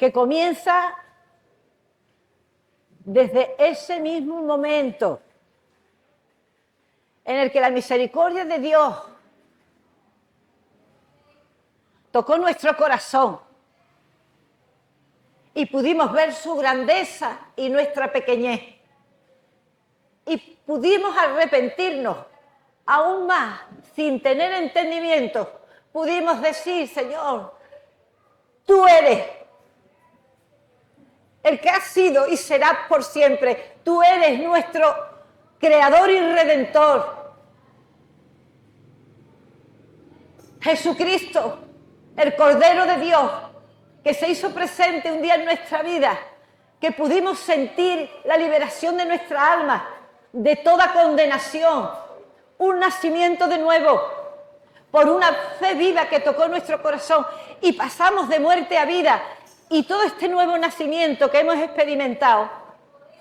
que comienza desde ese mismo momento en el que la misericordia de Dios tocó nuestro corazón y pudimos ver su grandeza y nuestra pequeñez. Y pudimos arrepentirnos aún más, sin tener entendimiento. Pudimos decir, Señor, tú eres el que has sido y serás por siempre. Tú eres nuestro Creador y Redentor. Jesucristo, el Cordero de Dios, que se hizo presente un día en nuestra vida, que pudimos sentir la liberación de nuestra alma, de toda condenación, un nacimiento de nuevo, por una fe viva que tocó nuestro corazón y pasamos de muerte a vida. Y todo este nuevo nacimiento que hemos experimentado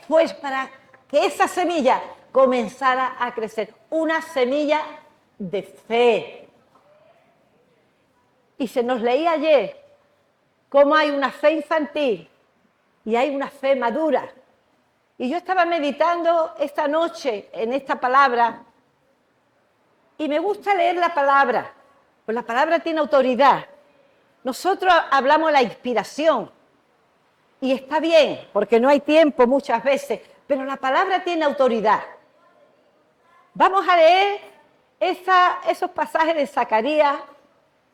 fue para que esa semilla comenzara a crecer, una semilla de fe. Y se nos leía ayer cómo hay una fe infantil y hay una fe madura. Y yo estaba meditando esta noche en esta palabra y me gusta leer la palabra, pues la palabra tiene autoridad. Nosotros hablamos de la inspiración y está bien, porque no hay tiempo muchas veces, pero la palabra tiene autoridad. Vamos a leer esos pasajes de Zacarías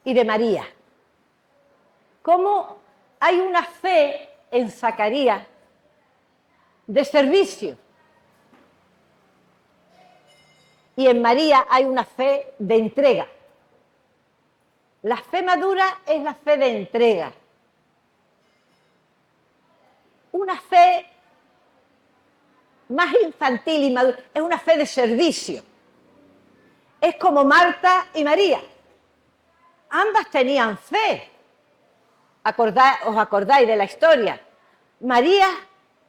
y de María. Cómo hay una fe en Zacarías de servicio y en María hay una fe de entrega. La fe madura es la fe de entrega. Una fe más infantil y madura es una fe de servicio. Es como Marta y María. Ambas tenían fe. ¿Os acordáis de la historia? María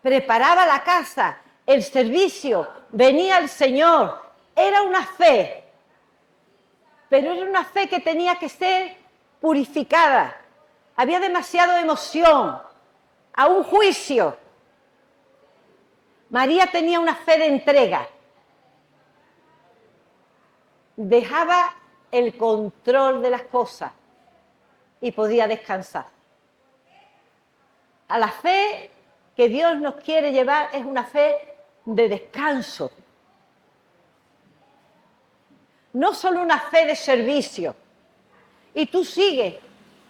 preparaba la casa, el servicio, venía el Señor. Era una fe, pero era una fe que tenía que ser purificada. Había demasiada emoción, a un juicio. María tenía una fe de entrega. Dejaba el control de las cosas y podía descansar. A la fe que Dios nos quiere llevar es una fe de descanso. No solo una fe de servicio. Y tú sigues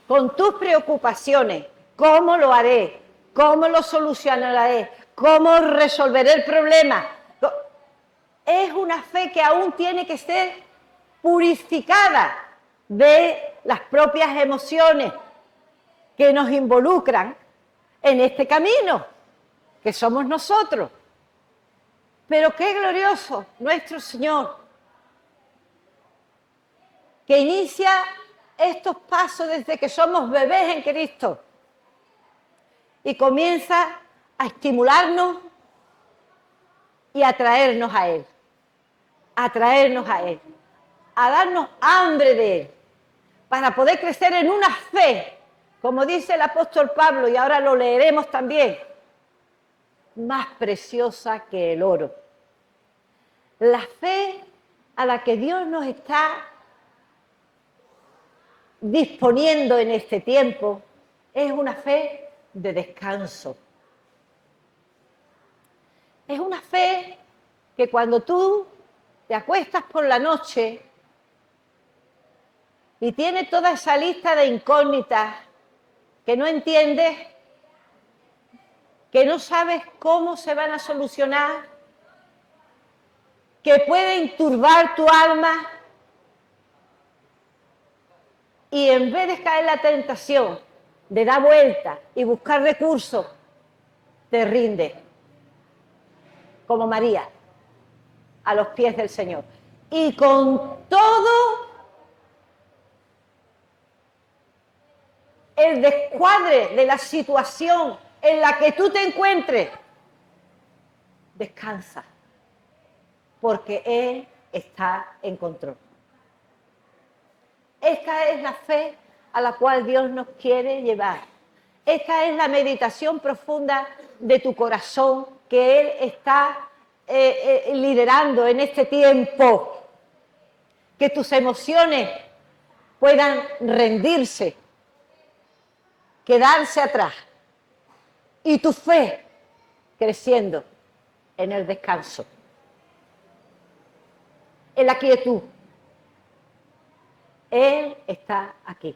con tus preocupaciones. ¿Cómo lo haré? ¿Cómo lo solucionaré? ¿Cómo resolveré el problema? Es una fe que aún tiene que ser purificada de las propias emociones que nos involucran en este camino, que somos nosotros. Pero qué glorioso nuestro Señor, que inicia estos pasos desde que somos bebés en Cristo y comienza a estimularnos y a atraernos a Él, a darnos hambre de Él, para poder crecer en una fe, como dice el apóstol Pablo, y ahora lo leeremos también, más preciosa que el oro. La fe a la que Dios nos está disponiendo en este tiempo es una fe de descanso. Es una fe que cuando tú te acuestas por la noche y tienes toda esa lista de incógnitas que no entiendes, que no sabes cómo se van a solucionar, que pueden turbar tu alma, y en vez de caer en la tentación de dar vuelta y buscar recursos, te rindes, como María, a los pies del Señor. Y con todo el descuadre de la situación en la que tú te encuentres, descansa, porque Él está en control. Esta es la fe a la cual Dios nos quiere llevar. Esta es la meditación profunda de tu corazón que Él está liderando en este tiempo. Que tus emociones puedan rendirse, quedarse atrás, y tu fe creciendo en el descanso, en la quietud. Él está aquí.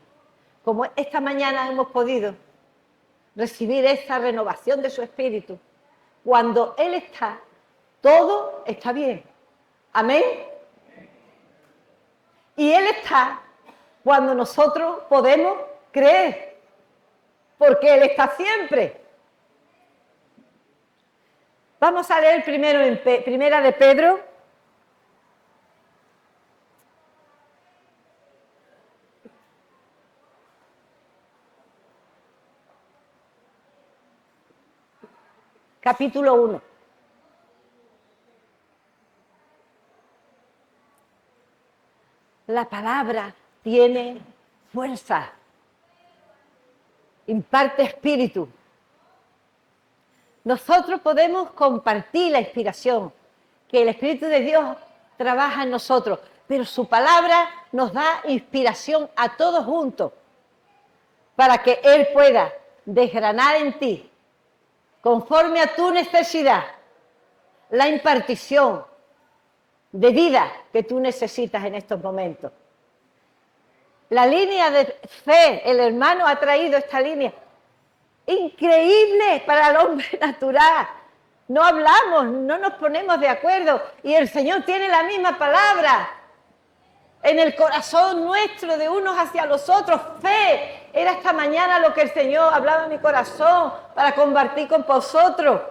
Como esta mañana hemos podido recibir esta renovación de su espíritu, cuando Él está, todo está bien. Amén. Y Él está cuando nosotros podemos creer, porque Él está siempre. Vamos a leer primero en Primera de Pedro. Capítulo 1. La palabra tiene fuerza, imparte espíritu. Nosotros podemos compartir la inspiración, que el Espíritu de Dios trabaja en nosotros, pero su palabra nos da inspiración a todos juntos para que Él pueda desgranar en ti, conforme a tu necesidad, la impartición de vida que tú necesitas en estos momentos. La línea de fe, el hermano ha traído esta línea, increíble para el hombre natural. No hablamos, no nos ponemos de acuerdo, y el Señor tiene la misma palabra en el corazón nuestro, de unos hacia los otros. Fe, era esta mañana lo que el Señor hablaba en mi corazón para compartir con vosotros.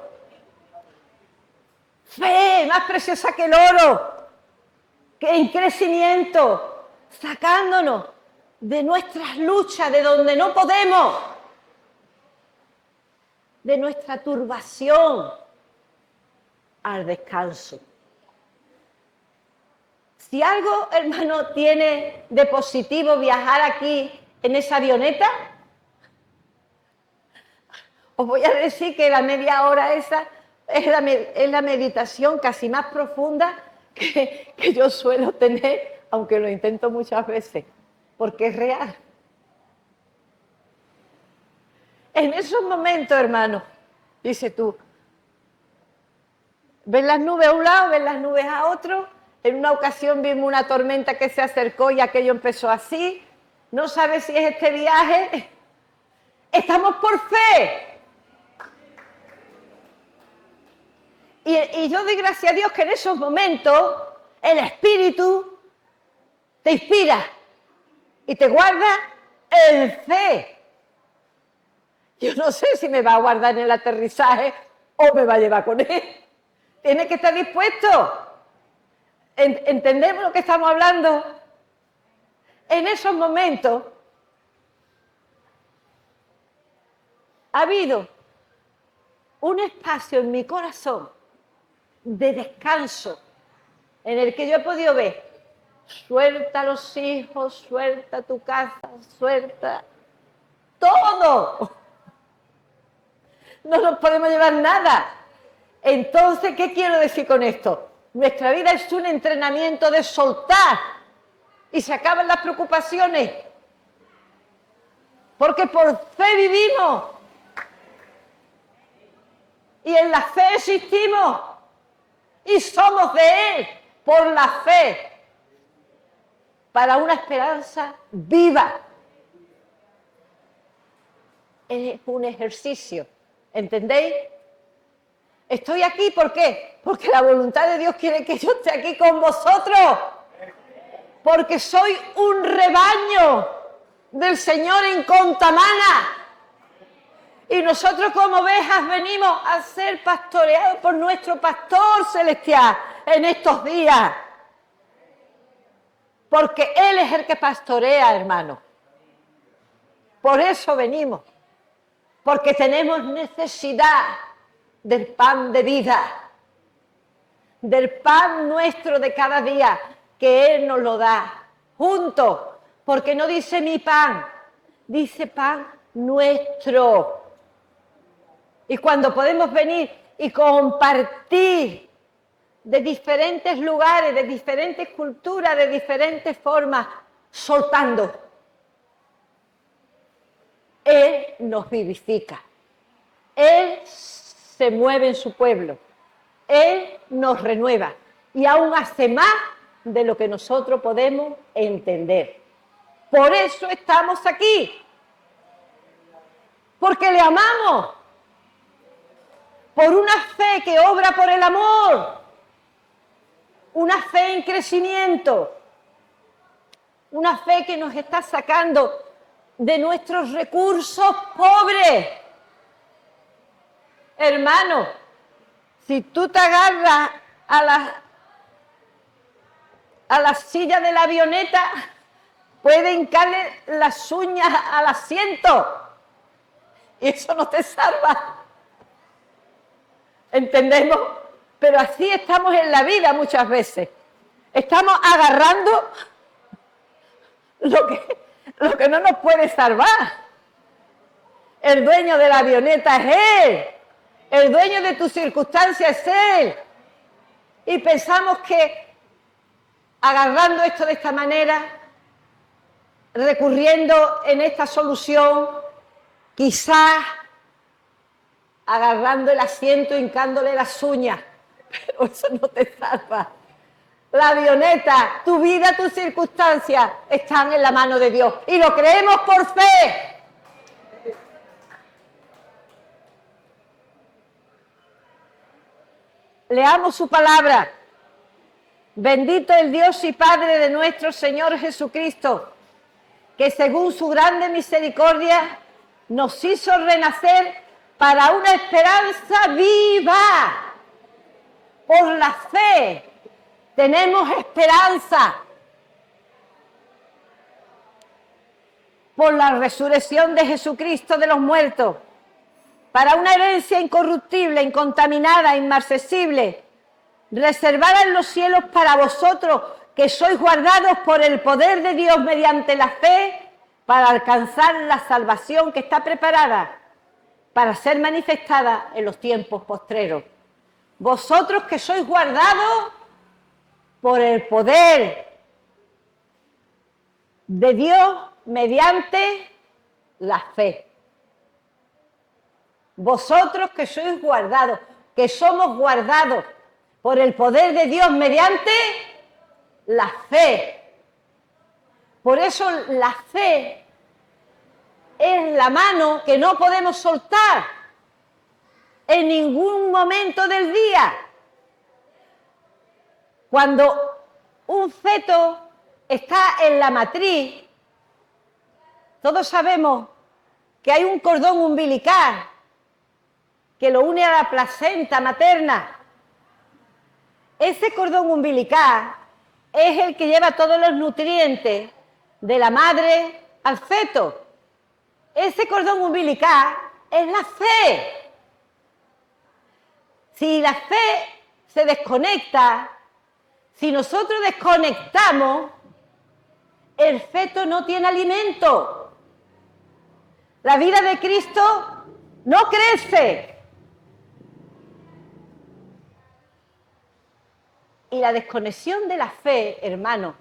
Fe, más preciosa que el oro, que en crecimiento, sacándonos de nuestras luchas, de donde no podemos, de nuestra turbación al descanso. Si algo, hermano, tiene de positivo viajar aquí en esa avioneta, os voy a decir que la media hora esa es la meditación casi más profunda que yo suelo tener, aunque lo intento muchas veces, porque es real. En esos momentos, hermano, dice tú, ves las nubes a un lado, ves las nubes a otro. En una ocasión vimos una tormenta que se acercó y aquello empezó así. No sabes si es este viaje. Estamos por fe. Y yo doy gracias a Dios que en esos momentos el Espíritu te inspira y te guarda en fe. Yo no sé si me va a guardar en el aterrizaje o me va a llevar con él. Tiene que estar dispuesto. ¿Entendemos lo que estamos hablando? En esos momentos ha habido un espacio en mi corazón de descanso en el que yo he podido ver: suelta a los hijos, suelta tu casa, suelta todo. No nos podemos llevar nada. Entonces, ¿qué quiero decir con esto? Nuestra vida es un entrenamiento de soltar y se acaban las preocupaciones, porque por fe vivimos y en la fe existimos y somos de Él por la fe para una esperanza viva. Es un ejercicio, ¿entendéis? Estoy aquí, ¿por qué? Porque la voluntad de Dios quiere que yo esté aquí con vosotros. Porque soy un rebaño del Señor en contamana. Y nosotros como ovejas venimos a ser pastoreados por nuestro pastor celestial en estos días. Porque Él es el que pastorea, hermano. Por eso venimos. Porque tenemos necesidad del pan de vida, del pan nuestro de cada día, que Él nos lo da, juntos, porque no dice mi pan, dice pan nuestro. Y cuando podemos venir y compartir de diferentes lugares, de diferentes culturas, de diferentes formas, soltando, Él nos vivifica. Él se mueve en su pueblo. Él nos renueva y aún hace más de lo que nosotros podemos entender. Por eso estamos aquí. Porque le amamos. Por una fe que obra por el amor. Una fe en crecimiento. Una fe que nos está sacando de nuestros recursos pobres. Hermano, si tú te agarras a la silla de la avioneta, puede hincarle las uñas al asiento y eso no te salva. ¿Entendemos? Pero así estamos en la vida muchas veces. Estamos agarrando lo que no nos puede salvar. El dueño de la avioneta es Él. El dueño de tu circunstancia es Él. Y pensamos que agarrando esto de esta manera, recurriendo en esta solución, quizás agarrando el asiento, hincándole las uñas, pero eso no te salva. La avioneta, tu vida, tus circunstancias están en la mano de Dios y lo creemos por fe. Leamos su palabra. Bendito el Dios y Padre de nuestro Señor Jesucristo, que según su grande misericordia nos hizo renacer para una esperanza viva. Por la fe tenemos esperanza. Por la resurrección de Jesucristo de los muertos, para una herencia incorruptible, incontaminada, inmarcesible, reservada en los cielos para vosotros, que sois guardados por el poder de Dios mediante la fe, para alcanzar la salvación que está preparada para ser manifestada en los tiempos postreros. Vosotros que sois guardados por el poder de Dios mediante la fe. Vosotros que sois guardados, que somos guardados por el poder de Dios mediante la fe. Por eso la fe es la mano que no podemos soltar en ningún momento del día. Cuando un feto está en la matriz, todos sabemos que hay un cordón umbilical que lo une a la placenta materna. Ese cordón umbilical es el que lleva todos los nutrientes de la madre al feto. Ese cordón umbilical es la fe. Si la fe se desconecta, si nosotros desconectamos, el feto no tiene alimento. La vida de Cristo no crece. Y la desconexión de la fe, hermano,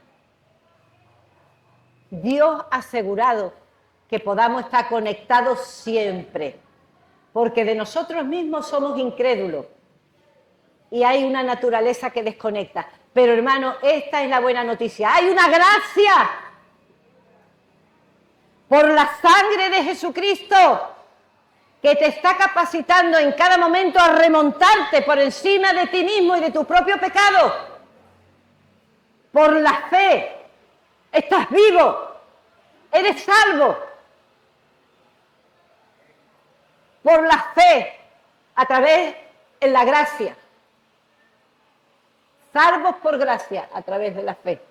Dios ha asegurado que podamos estar conectados siempre, porque de nosotros mismos somos incrédulos y hay una naturaleza que desconecta. Pero hermano, esta es la buena noticia. Hay una gracia por la sangre de Jesucristo que te está capacitando en cada momento a remontarte por encima de ti mismo y de tu propio pecado. Por la fe estás vivo, eres salvo. Por la fe, a través de la gracia. Salvos por gracia, a través de la fe.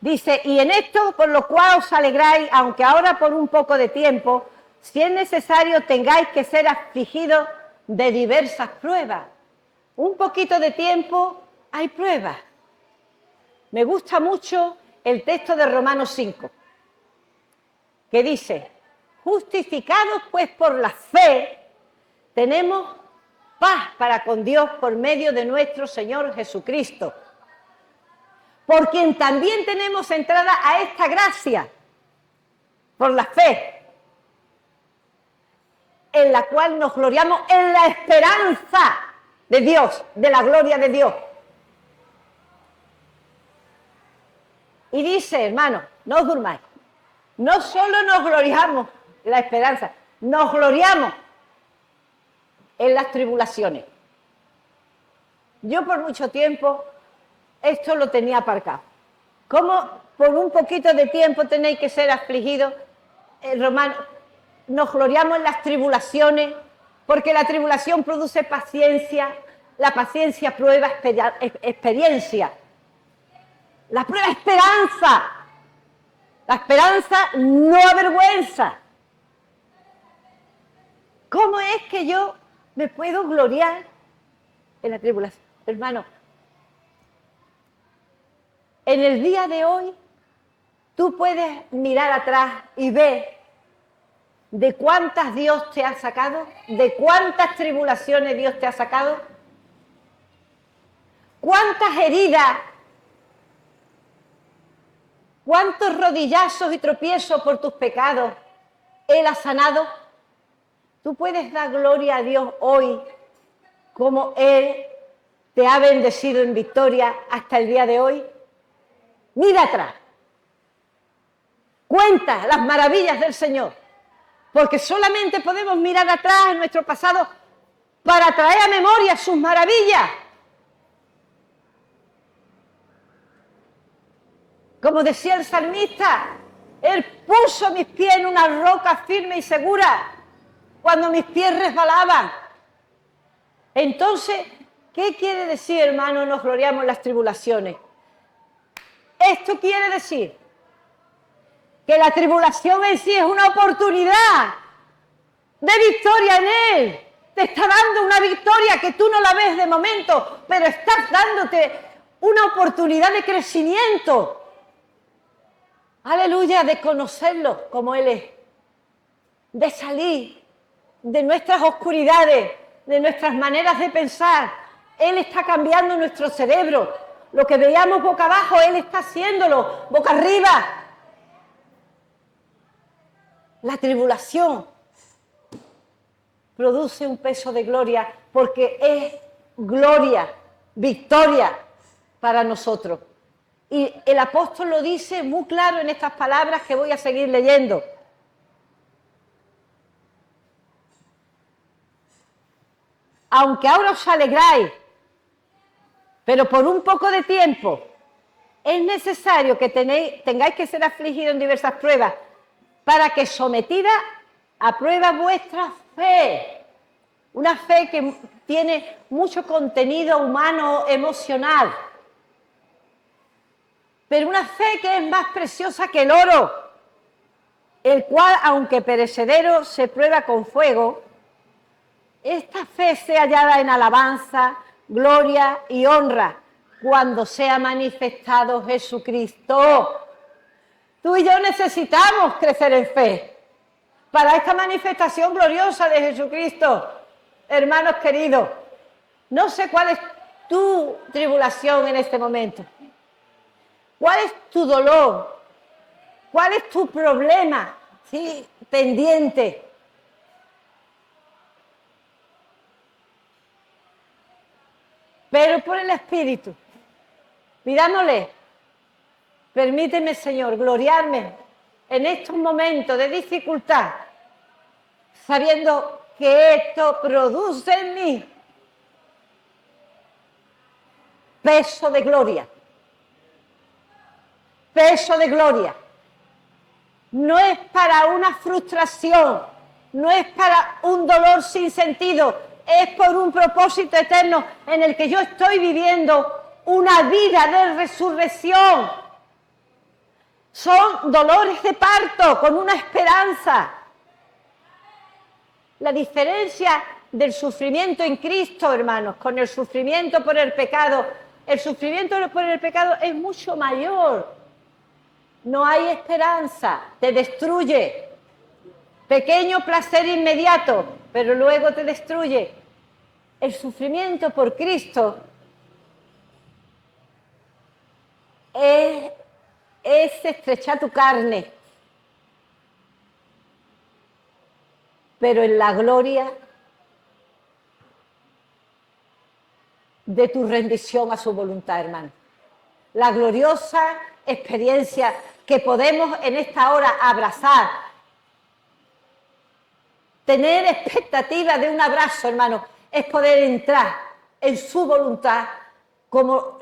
Dice, y en esto por lo cual os alegráis, aunque ahora por un poco de tiempo, si es necesario tengáis que ser afligidos de diversas pruebas. Un poquito de tiempo hay pruebas. Me gusta mucho el texto de Romanos 5, que dice: justificados pues por la fe, tenemos paz para con Dios por medio de nuestro Señor Jesucristo, por quien también tenemos entrada a esta gracia, por la fe, en la cual nos gloriamos en la esperanza de Dios, de la gloria de Dios. Y dice, hermano, no os durmáis, no solo nos gloriamos en la esperanza, nos gloriamos en las tribulaciones. Yo por mucho tiempo esto lo tenía aparcado. ¿Cómo por un poquito de tiempo tenéis que ser afligidos? Romano, nos gloriamos en las tribulaciones, porque la tribulación produce paciencia, la paciencia prueba experiencia, la prueba esperanza, la esperanza no avergüenza. ¿Cómo es que yo me puedo gloriar en la tribulación? Hermano, en el día de hoy tú puedes mirar atrás y ver de cuántas Dios te ha sacado, de cuántas tribulaciones Dios te ha sacado, cuántas heridas, cuántos rodillazos y tropiezos por tus pecados Él ha sanado. Tú puedes dar gloria a Dios hoy, como Él te ha bendecido en victoria hasta el día de hoy. Mira atrás, cuenta las maravillas del Señor, porque solamente podemos mirar atrás en nuestro pasado para traer a memoria sus maravillas. Como decía el salmista, Él puso mis pies en una roca firme y segura cuando mis pies resbalaban. Entonces, ¿qué quiere decir, hermano, nos gloriamos en las tribulaciones? Esto quiere decir que la tribulación en sí es una oportunidad de victoria en Él. Te está dando una victoria que tú no la ves de momento, pero estás dándote una oportunidad de crecimiento. Aleluya, de conocerlo como Él es, de salir de nuestras oscuridades, de nuestras maneras de pensar. Él está cambiando nuestro cerebro. Lo que veíamos boca abajo, Él está haciéndolo boca arriba. La tribulación produce un peso de gloria porque es gloria, victoria para nosotros. Y el apóstol lo dice muy claro en estas palabras que voy a seguir leyendo. Aunque ahora os alegráis, pero por un poco de tiempo, es necesario que tengáis que ser afligidos en diversas pruebas, para que sometida a prueba vuestra fe, una fe que tiene mucho contenido humano, emocional, pero una fe que es más preciosa que el oro, el cual, aunque perecedero, se prueba con fuego. Esta fe sea hallada en alabanza, gloria y honra cuando sea manifestado Jesucristo. Tú y yo necesitamos crecer en fe para esta manifestación gloriosa de Jesucristo. Hermanos queridos, no sé cuál es tu tribulación en este momento. ¿Cuál es tu dolor? ¿Cuál es tu problema? ¿Sí? Pendiente. Pero por el Espíritu, pidámosle, permíteme, Señor, gloriarme en estos momentos de dificultad, sabiendo que esto produce en mí peso de gloria. Peso de gloria. No es para una frustración, no es para un dolor sin sentido, es por un propósito eterno en el que yo estoy viviendo una vida de resurrección. Son dolores de parto con una esperanza. La diferencia del sufrimiento en Cristo, hermanos, con el sufrimiento por el pecado, el sufrimiento por el pecado es mucho mayor. No hay esperanza, te destruye. Pequeño placer inmediato, pero luego te destruye. El sufrimiento por Cristo es estrechar tu carne, pero en la gloria de tu rendición a su voluntad, hermano. La gloriosa experiencia que podemos en esta hora abrazar, tener expectativa de un abrazo, hermano, es poder entrar en su voluntad como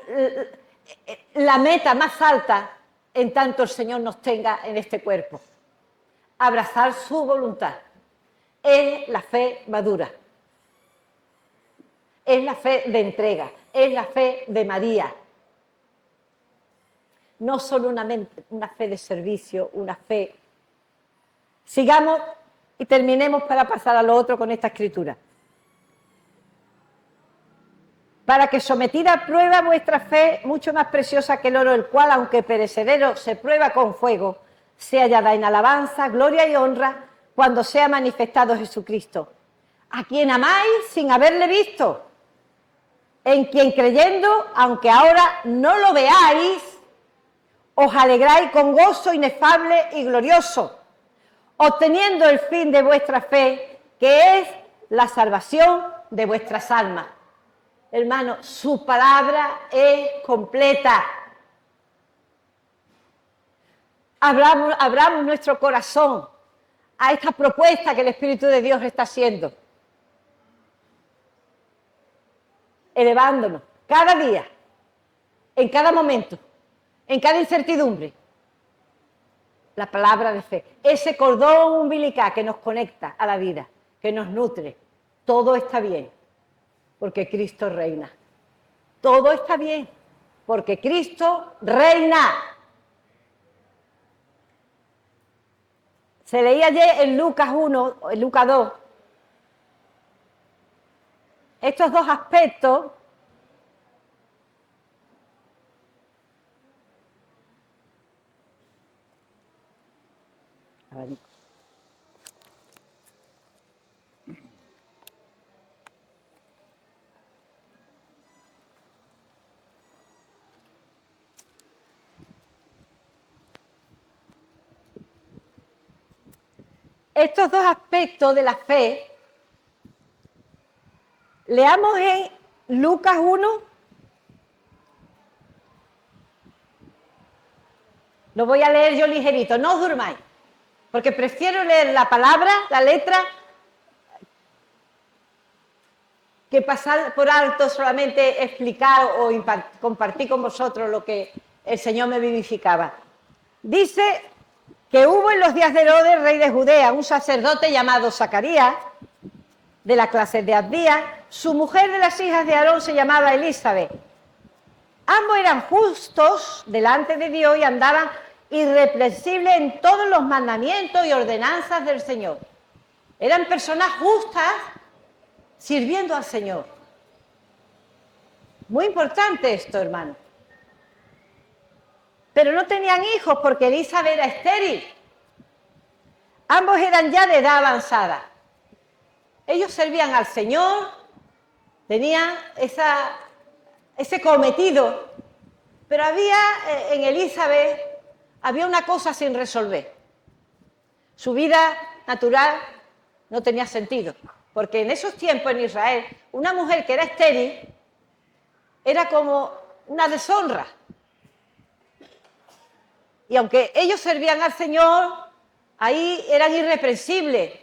la meta más alta en tanto el Señor nos tenga en este cuerpo. Abrazar su voluntad es la fe madura, es la fe de entrega, es la fe de María. No solo una fe de servicio, una fe. Sigamos y terminemos para pasar a lo otro con esta escritura. Para que sometida a prueba vuestra fe, mucho más preciosa que el oro, el cual, aunque perecedero, se prueba con fuego, sea hallada en alabanza, gloria y honra, cuando sea manifestado Jesucristo, a quien amáis sin haberle visto, en quien creyendo, aunque ahora no lo veáis, os alegráis con gozo inefable y glorioso, obteniendo el fin de vuestra fe, que es la salvación de vuestras almas. Hermano, su palabra es completa. Abramos nuestro corazón a esta propuesta que el Espíritu de Dios está haciendo, elevándonos cada día, en cada momento, en cada incertidumbre. La palabra de fe, ese cordón umbilical que nos conecta a la vida, que nos nutre. Todo está bien, porque Cristo reina. Todo está bien, porque Cristo reina. Se leía ayer en Lucas 1, en Lucas 2, estos dos aspectos estos dos aspectos de la fe, leamos en Lucas 1, lo voy a leer yo ligerito, no os durmáis, porque prefiero leer la palabra, la letra, que pasar por alto solamente explicar o compartir con vosotros lo que el Señor me vivificaba. Dice que hubo en los días de Herodes, rey de Judea, un sacerdote llamado Zacarías, de la clase de Abdías. Su mujer de las hijas de Aarón se llamaba Elizabeth. Ambos eran justos delante de Dios y andaban irreprensibles en todos los mandamientos y ordenanzas del Señor. Eran personas justas sirviendo al Señor. Muy importante esto, hermano. Pero no tenían hijos porque Elizabeth era estéril. Ambos eran ya de edad avanzada. Ellos servían al Señor, tenían ese cometido, pero había en Elizabeth había una cosa sin resolver. Su vida natural no tenía sentido, porque en esos tiempos en Israel una mujer que era estéril era como una deshonra. Y aunque ellos servían al Señor, ahí eran irreprensibles.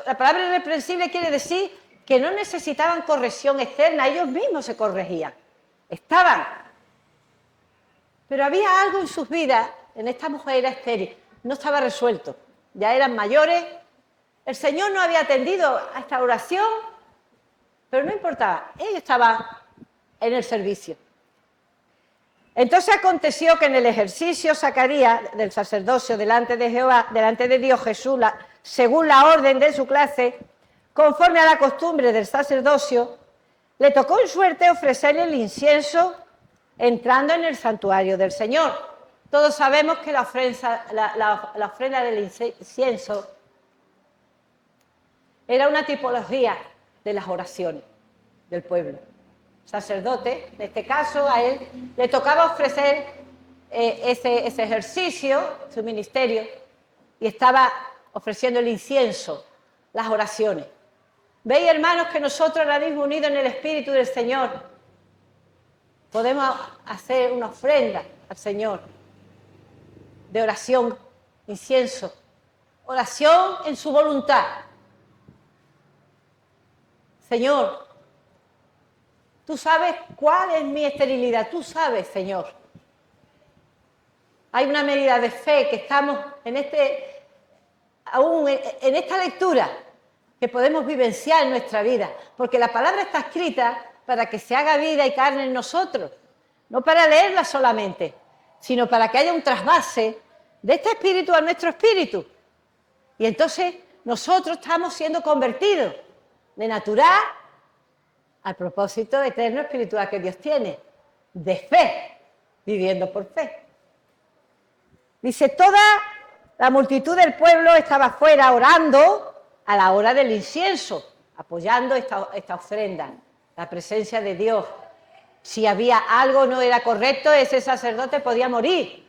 La palabra irreprensible quiere decir que no necesitaban corrección externa, ellos mismos se corregían. Estaban. Pero había algo en sus vidas, en esta mujer era estéril, no estaba resuelto. Ya eran mayores. El Señor no había atendido a esta oración, pero no importaba, ellos estaban en el servicio. Entonces aconteció que en el ejercicio Zacarías del sacerdocio delante de Jehová, delante de Dios Jesús, según la orden de su clase, conforme a la costumbre del sacerdocio, le tocó en suerte ofrecerle el incienso entrando en el santuario del Señor. Todos sabemos que la ofrenda del incienso era una tipología de las oraciones del pueblo. Sacerdote, en este caso, a él le tocaba ofrecer ese ejercicio, su ministerio, y estaba ofreciendo el incienso, las oraciones. ¿Veis, hermanos, que nosotros ahora mismo, unidos en el Espíritu del Señor, podemos hacer una ofrenda al Señor de oración, incienso, oración en su voluntad? Señor, tú sabes cuál es mi esterilidad, tú sabes, Señor. Hay una medida de fe que estamos aún en esta lectura, que podemos vivenciar en nuestra vida, porque la palabra está escrita para que se haga vida y carne en nosotros, no para leerla solamente, sino para que haya un trasvase de este espíritu a nuestro espíritu. Y entonces nosotros estamos siendo convertidos de natural al propósito eterno espiritual que Dios tiene, de fe, viviendo por fe. Dice, toda la multitud del pueblo estaba fuera orando a la hora del incienso, apoyando esta ofrenda, la presencia de Dios. Si había algo no era correcto, ese sacerdote podía morir.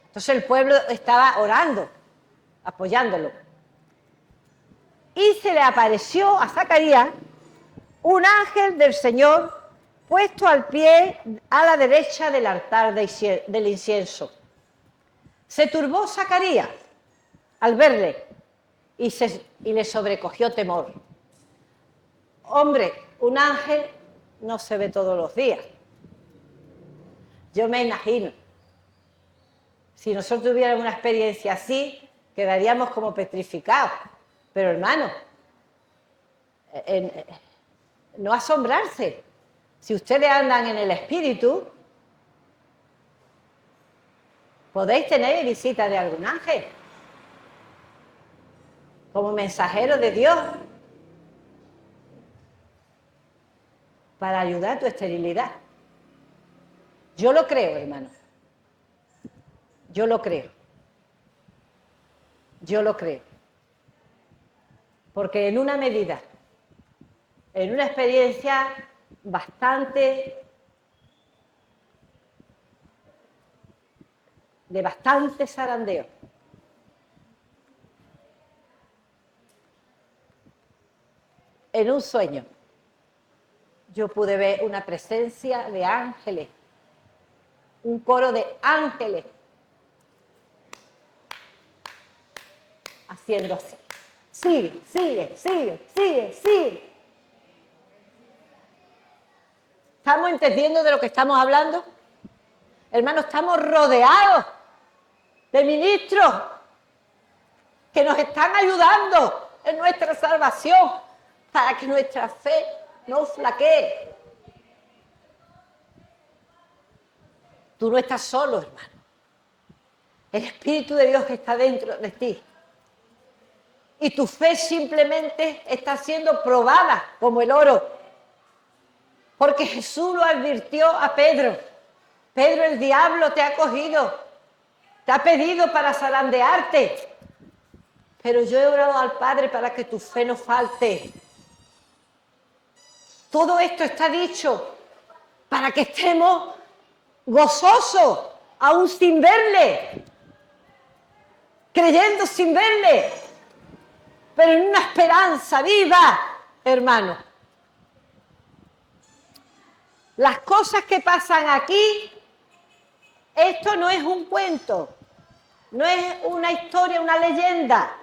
Entonces el pueblo estaba orando, apoyándolo. Y se le apareció a Zacarías un ángel del Señor puesto al pie a la derecha del altar del incienso. Se turbó Zacarías al verle y le sobrecogió temor. Hombre, un ángel no se ve todos los días. Yo me imagino, si nosotros tuviéramos una experiencia así, quedaríamos como petrificados. Pero hermano, no asombrarse. Si ustedes andan en el Espíritu, podéis tener visita de algún ángel, como mensajero de Dios, para ayudar a tu esterilidad. Yo lo creo, hermano. Yo lo creo. Yo lo creo. Porque en una medida, en una experiencia de bastante zarandeo, en un sueño, yo pude ver una presencia de ángeles, un coro de ángeles, haciendo así. Sigue, sigue, sigue, sigue, sigue. ¿Estamos entendiendo de lo que estamos hablando? Hermanos, estamos rodeados de ministros que nos están ayudando en nuestra salvación para que nuestra fe no flaquee. Tú no estás solo, hermano. El Espíritu de Dios está dentro de ti. Y tu fe simplemente está siendo probada como el oro. Porque Jesús lo advirtió a Pedro. Pedro, el diablo te ha cogido, te ha pedido para zarandearte. Pero yo he orado al Padre para que tu fe no falte. Todo esto está dicho para que estemos gozosos, aún sin verle, creyendo sin verle, pero en una esperanza viva, hermano. Las cosas que pasan aquí, esto no es un cuento, no es una historia, una leyenda.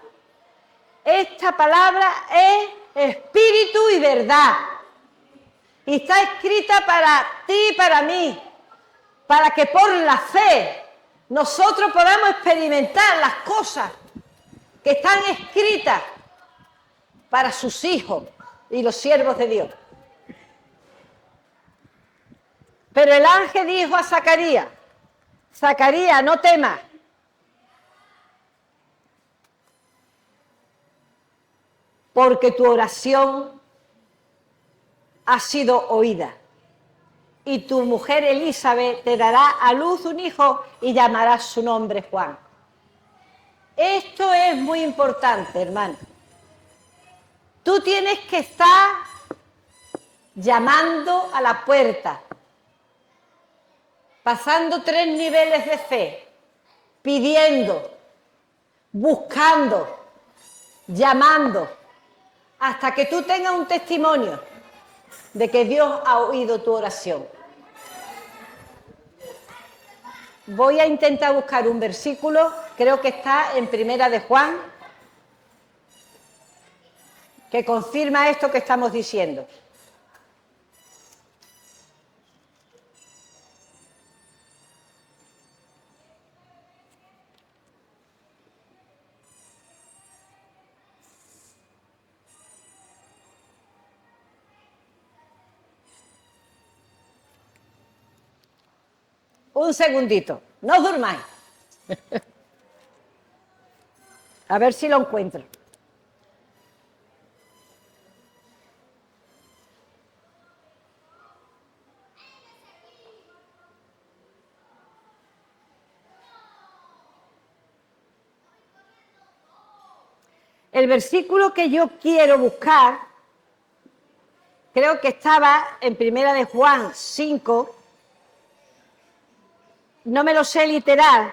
Esta palabra es espíritu y verdad. Y está escrita para ti y para mí, para que por la fe nosotros podamos experimentar las cosas que están escritas para sus hijos y los siervos de Dios. Pero el ángel dijo a Zacarías, Zacarías, no temas. Porque tu oración ha sido oída. y tu mujer Elizabeth te dará a luz un hijo y llamarás su nombre Juan. Esto es muy importante, hermano. Tú tienes que estar llamando a la puerta, pasando 3 niveles de fe, pidiendo, buscando, llamando, hasta que tú tengas un testimonio de que Dios ha oído tu oración. Voy a intentar buscar un versículo, creo que está en Primera de Juan, que confirma esto que estamos diciendo. Un segundito, no os durmáis. A ver si lo encuentro. El versículo que yo quiero buscar, creo que estaba en Primera de Juan 5, no me lo sé literal,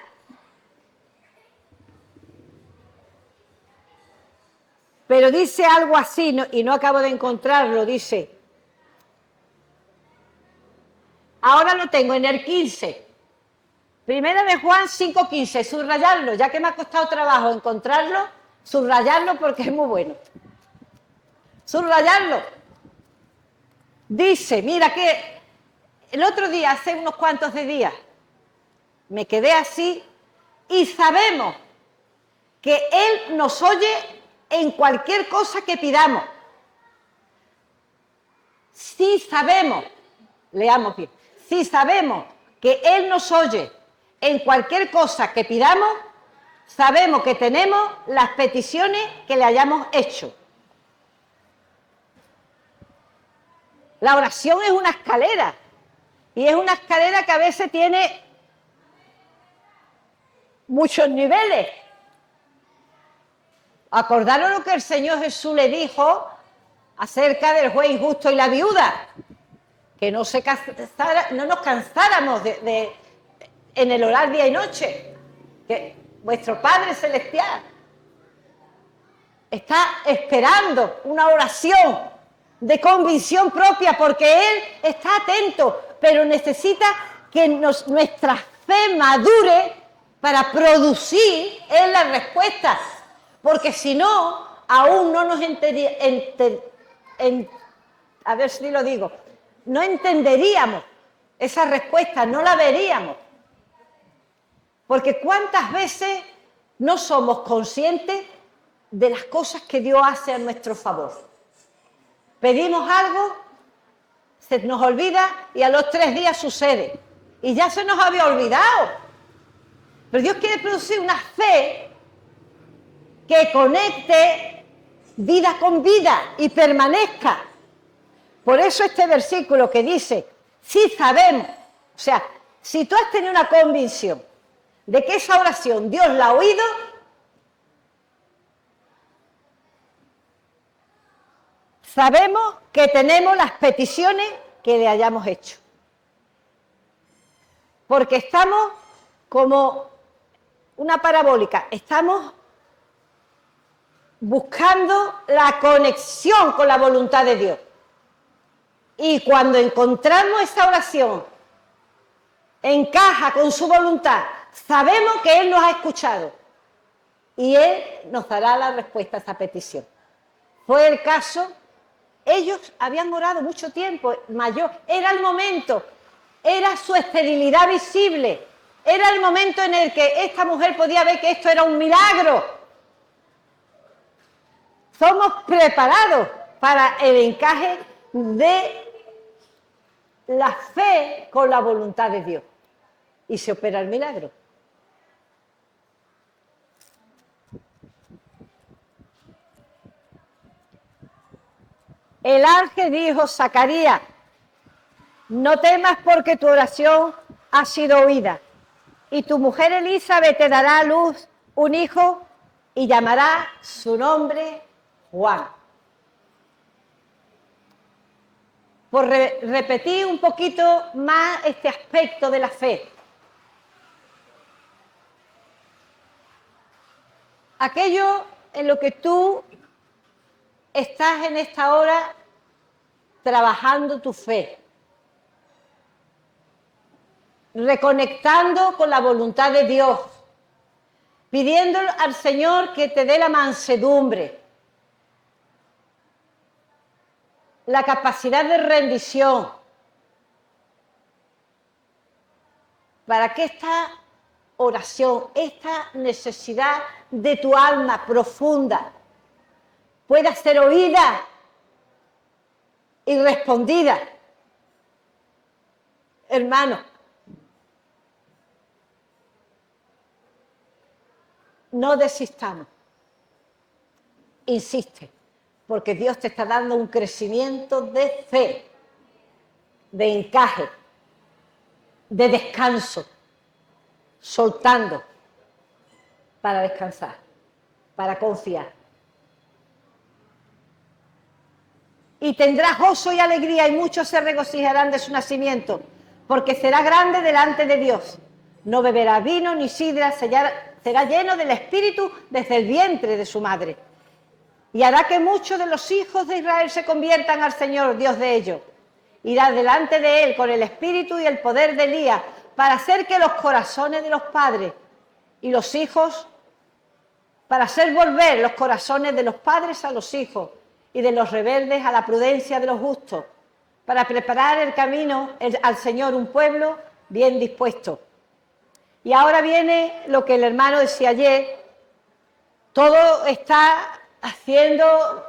pero dice algo así, y no acabo de encontrarlo, dice, ahora lo tengo en el 15, Primera de Juan 5:15, subrayarlo, ya que me ha costado trabajo encontrarlo, subrayarlo porque es muy bueno. Subrayarlo. Dice, mira que el otro día, hace unos cuantos de días, me quedé así y sabemos que Él nos oye en cualquier cosa que pidamos. Si sabemos, leamos bien, si sabemos que Él nos oye en cualquier cosa que pidamos, sabemos que tenemos las peticiones que le hayamos hecho. La oración es una escalera, y es una escalera que a veces tiene muchos niveles. Acordaros lo que el Señor Jesús le dijo acerca del juez injusto y la viuda, que no nos cansáramos en el orar día y noche, que vuestro Padre Celestial está esperando una oración de convicción propia, porque Él está atento, pero necesita que nuestra fe madure para producir en las respuestas, porque si no, aún no nos a ver si lo digo, no entenderíamos esa respuesta, no la veríamos, porque cuántas veces no somos conscientes de las cosas que Dios hace a nuestro favor. Pedimos algo, se nos olvida y a los 3 días sucede. Y ya se nos había olvidado. Pero Dios quiere producir una fe que conecte vida con vida y permanezca. Por eso este versículo que dice, si sabemos, o sea, si tú has tenido una convicción de que esa oración Dios la ha oído, sabemos que tenemos las peticiones que le hayamos hecho. Porque estamos como una parabólica, estamos buscando la conexión con la voluntad de Dios. Y cuando encontramos esa oración, encaja con su voluntad, sabemos que Él nos ha escuchado y Él nos dará la respuesta a esa petición. Fue el caso. Ellos habían orado mucho tiempo, mayor, era el momento, era su esterilidad visible, era el momento en el que esta mujer podía ver que esto era un milagro. Somos preparados para el encaje de la fe con la voluntad de Dios y se opera el milagro. El ángel dijo, Zacarías, No temas porque tu oración ha sido oída. Y tu mujer Elizabeth te dará a luz un hijo y llamará su nombre Juan. Por repetir un poquito más este aspecto de la fe. Aquello en lo que tú estás en esta hora trabajando tu fe, reconectando con la voluntad de Dios, pidiendo al Señor que te dé la mansedumbre, la capacidad de rendición, para que esta oración, esta necesidad de tu alma profunda pueda ser oída y respondida. Hermano, no desistamos. Insiste, porque Dios te está dando un crecimiento de fe, de encaje, de descanso, soltando para descansar, para confiar. Y tendrá gozo y alegría, y muchos se regocijarán de su nacimiento, porque será grande delante de Dios. No beberá vino ni sidra, será lleno del Espíritu desde el vientre de su madre. Y hará que muchos de los hijos de Israel se conviertan al Señor, Dios de ellos. Irá delante de él con el espíritu y el poder de Elías, para hacer que los corazones de los padres y los hijos, para hacer volver los corazones de los padres a los hijos y de los rebeldes a la prudencia de los justos, para preparar el camino al Señor, un pueblo bien dispuesto. Y ahora viene lo que el hermano decía ayer, todo está haciendo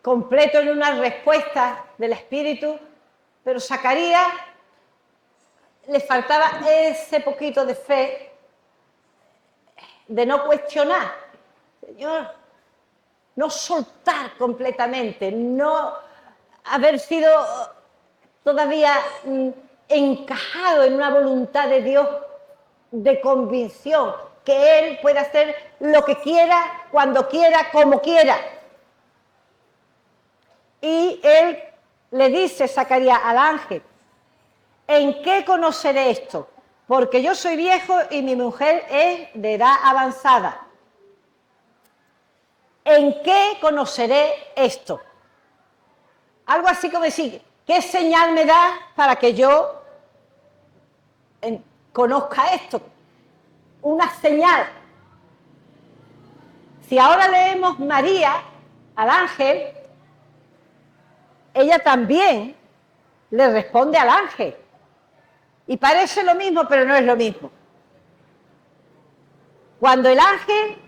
completo en una respuesta del Espíritu, pero Zacarías le faltaba ese poquito de fe, de no cuestionar, Señor, no soltar completamente, no haber sido todavía encajado en una voluntad de Dios de convicción, que Él puede hacer lo que quiera, cuando quiera, como quiera. Y Él le dice, Zacarías, al ángel, ¿en qué conoceré esto? Porque yo soy viejo y mi mujer es de edad avanzada. ¿En qué conoceré esto? Algo así como decir, ¿qué señal me da para que yo conozca esto? Una señal. Si ahora leemos María al ángel, ella también le responde al ángel. Y parece lo mismo, pero no es lo mismo. Cuando el ángel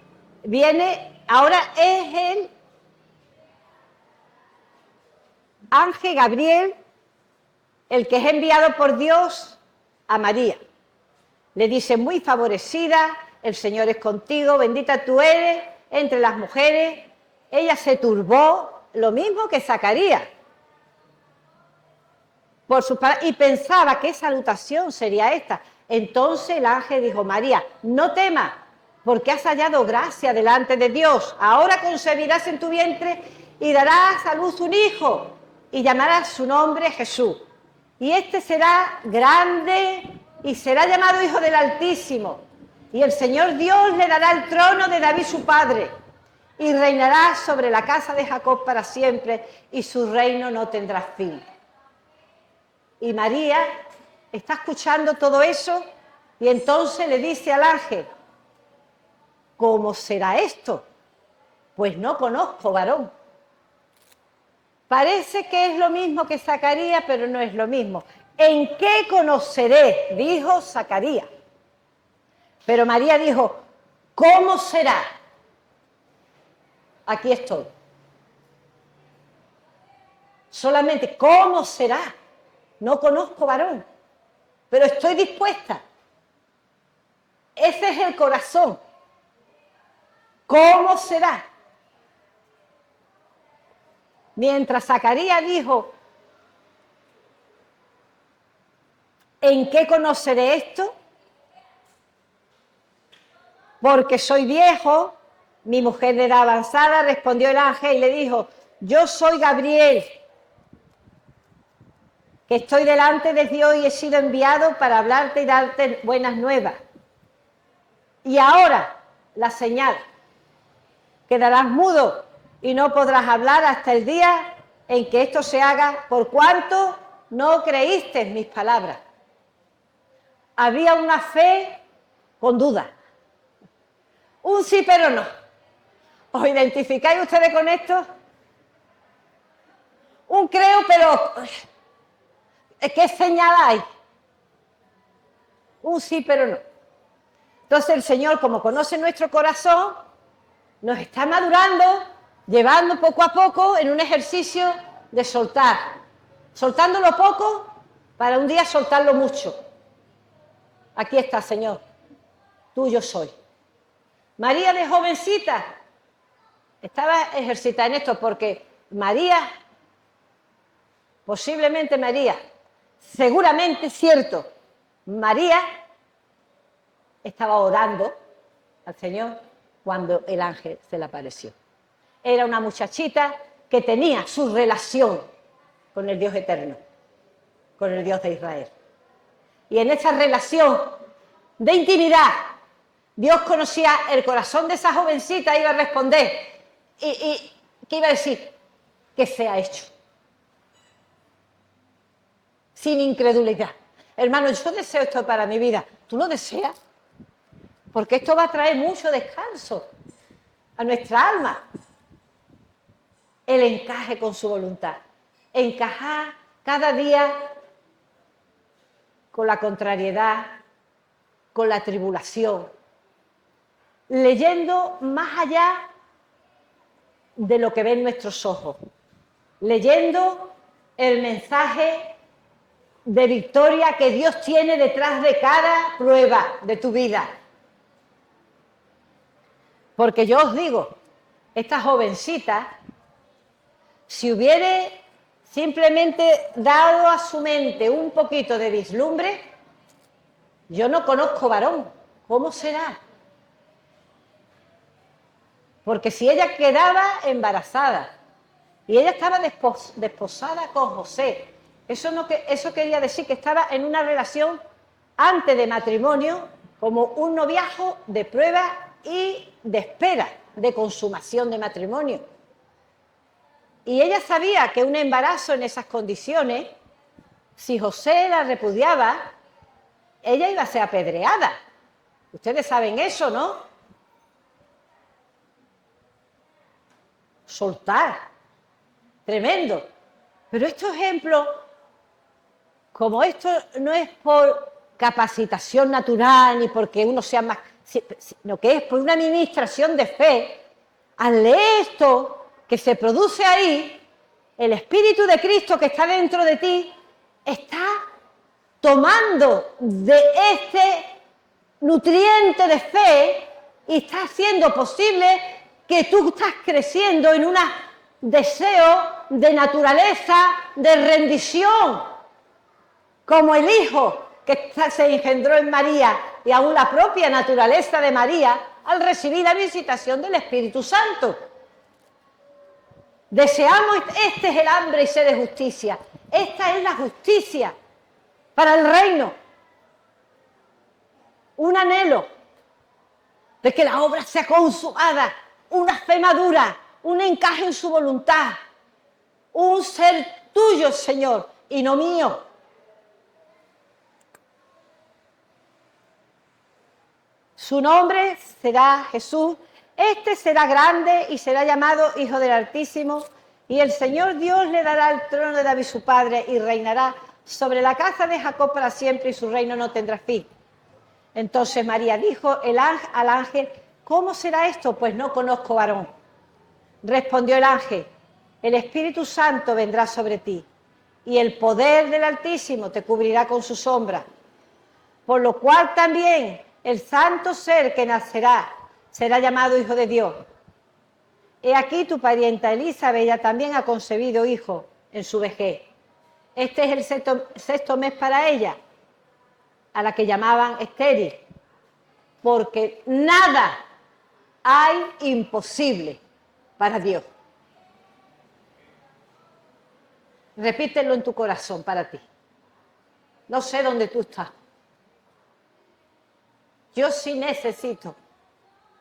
viene, ahora es el ángel Gabriel el que es enviado por Dios a María. Le dice, muy favorecida, el Señor es contigo, bendita tú eres entre las mujeres. Ella se turbó, lo mismo que Zacarías, y pensaba qué salutación sería esta. Entonces el ángel dijo, María, no temas, porque has hallado gracia delante de Dios. Ahora concebirás en tu vientre y darás a luz un hijo, y llamarás su nombre Jesús. Y este será grande y será llamado Hijo del Altísimo. Y el Señor Dios le dará el trono de David su padre, y reinará sobre la casa de Jacob para siempre, y su reino no tendrá fin. Y María está escuchando todo eso, y entonces le dice al ángel, ¿cómo será esto? Pues no conozco varón. Parece que es lo mismo que Zacarías, pero no es lo mismo. ¿En qué conoceré? Dijo Zacarías. Pero María dijo, ¿cómo será? Aquí estoy. Solamente, ¿cómo será? No conozco varón, pero estoy dispuesta. Ese es el corazón. ¿Cómo será? Mientras Zacarías dijo, ¿En qué conoceré esto? Porque soy viejo. Mi mujer de edad avanzada. Respondió el ángel y le dijo: yo soy Gabriel, que estoy delante de Dios y he sido enviado para hablarte y darte buenas nuevas. Y ahora, la señal: quedarás mudo y no podrás hablar hasta el día en que esto se haga, por cuanto no creíste mis palabras. Había una fe con duda, un sí pero no. ¿Os identificáis ustedes con esto? Un creo pero ¿qué señal hay? Un sí pero no. Entonces el Señor, como conoce nuestro corazón, nos está madurando, llevando poco a poco en un ejercicio de soltar, soltándolo poco para un día soltarlo mucho. Aquí está, Señor, tuyo soy. María de jovencita estaba ejercitada en esto, porque María, posiblemente María, seguramente cierto, María estaba orando al Señor cuando el ángel se le apareció. Era una muchachita que tenía su relación con el Dios eterno, con el Dios de Israel. Y en esa relación de intimidad, Dios conocía el corazón de esa jovencita, iba a responder. ¿Y qué iba a decir? Que sea hecho. Sin incredulidad. Hermano, yo deseo esto para mi vida. ¿Tú lo deseas? Porque esto va a traer mucho descanso a nuestra alma. El encaje con su voluntad. Encajar cada día con la contrariedad, con la tribulación, leyendo más allá de lo que ven nuestros ojos, leyendo el mensaje de victoria que Dios tiene detrás de cada prueba de tu vida. Porque yo os digo, esta jovencita, si hubiere simplemente dado a su mente un poquito de vislumbre, yo no conozco varón, ¿cómo será? Porque si ella quedaba embarazada y ella estaba desposada con José, eso quería decir que estaba en una relación antes de matrimonio, como un noviazgo de prueba y de espera de consumación de matrimonio. Y ella sabía que un embarazo en esas condiciones, si José la repudiaba, ella iba a ser apedreada. Ustedes saben eso, ¿no? Soltar. Tremendo. Pero estos ejemplos, como esto no es por capacitación natural ni porque uno sea más, sino que es por una administración de fe, al leer esto que se produce ahí, el Espíritu de Cristo que está dentro de ti está tomando de este nutriente de fe y está haciendo posible que tú estás creciendo en un deseo de naturaleza, de rendición, como el Hijo que se engendró en María y aún la propia naturaleza de María al recibir la visitación del Espíritu Santo. Deseamos, este es el hambre y sed de justicia. Esta es la justicia para el reino. Un anhelo de que la obra sea consumada, una fe madura, un encaje en su voluntad, un ser tuyo, Señor, y no mío. Su nombre será Jesús. Este será grande y será llamado Hijo del Altísimo, y el Señor Dios le dará el trono de David su padre y reinará sobre la casa de Jacob para siempre, y su reino no tendrá fin. Entonces María dijo al ángel: ¿cómo será esto? Pues no conozco varón. Respondió el ángel: el Espíritu Santo vendrá sobre ti, y el poder del Altísimo te cubrirá con su sombra. Por lo cual también el santo ser que nacerá será llamado Hijo de Dios. He aquí tu parienta Elizabeth, ella también ha concebido hijo en su vejez. Este es el sexto mes para ella, a la que llamaban estéril, porque nada hay imposible para Dios. Repítelo en tu corazón para ti. No sé dónde tú estás. Yo sí necesito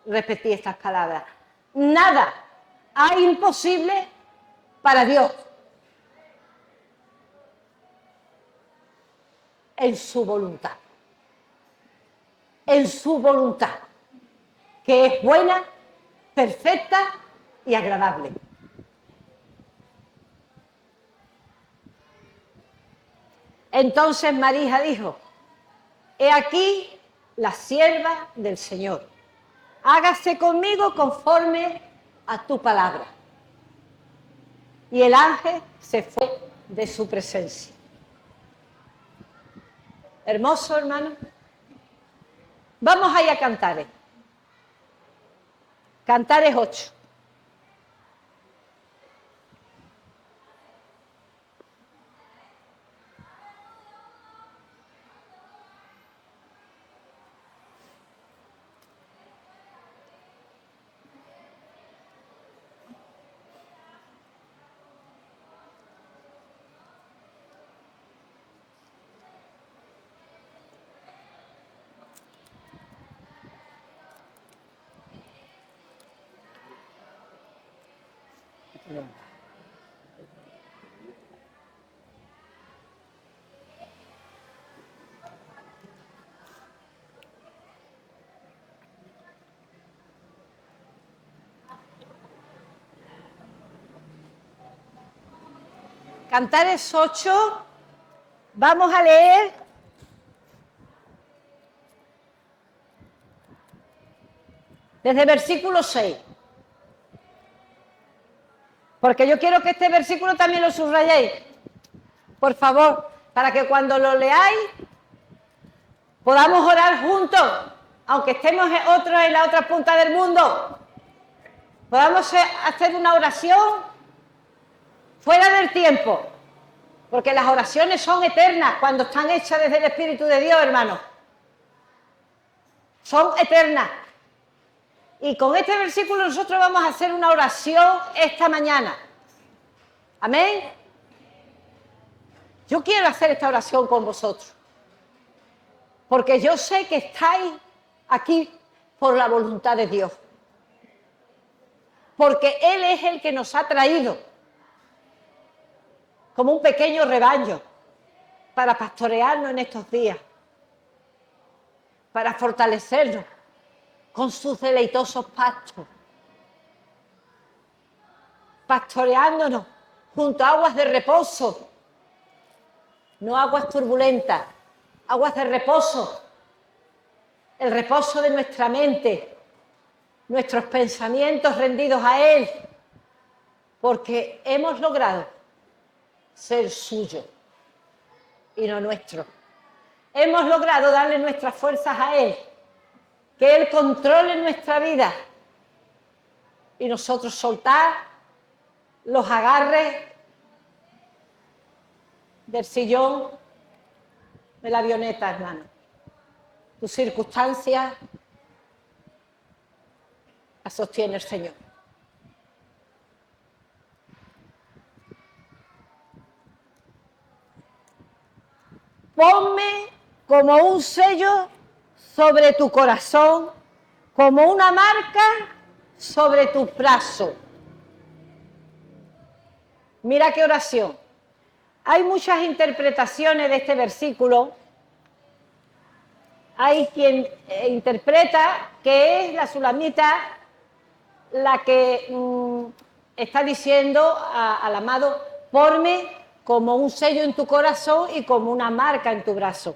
repetir estas palabras. Nada hay imposible para Dios. En su voluntad. En su voluntad, que es buena, perfecta y agradable. Entonces María dijo: he aquí la sierva del Señor, hágase conmigo conforme a tu palabra. Y el ángel se fue de su presencia. Hermoso, hermano. Vamos ahí a Cantares. Cantares 8. Cantares 8, vamos a leer desde el versículo 6. Porque yo quiero que este versículo también lo subrayéis, por favor, para que cuando lo leáis podamos orar juntos, aunque estemos otros en la otra punta del mundo. Podamos hacer una oración fuera del tiempo, porque las oraciones son eternas cuando están hechas desde el Espíritu de Dios, hermanos. Son eternas. Y con este versículo nosotros vamos a hacer una oración esta mañana. Amén. Yo quiero hacer esta oración con vosotros, porque yo sé que estáis aquí por la voluntad de Dios, porque Él es el que nos ha traído como un pequeño rebaño para pastorearnos en estos días, para fortalecernos con sus deleitosos pastos, pastoreándonos junto a aguas de reposo, no aguas turbulentas, aguas de reposo, el reposo de nuestra mente, nuestros pensamientos rendidos a Él, porque hemos logrado ser suyo y no nuestro. Hemos logrado darle nuestras fuerzas a Él, que Él controle nuestra vida y nosotros soltar los agarres del sillón de la avioneta, hermano. Tus circunstancias las sostiene el Señor. Ponme como un sello sobre tu corazón, como una marca sobre tu brazo. Mira qué oración. Hay muchas interpretaciones de este versículo. Hay quien interpreta que es la sulamita la que está diciendo al amado: ponme como un sello en tu corazón y como una marca en tu brazo.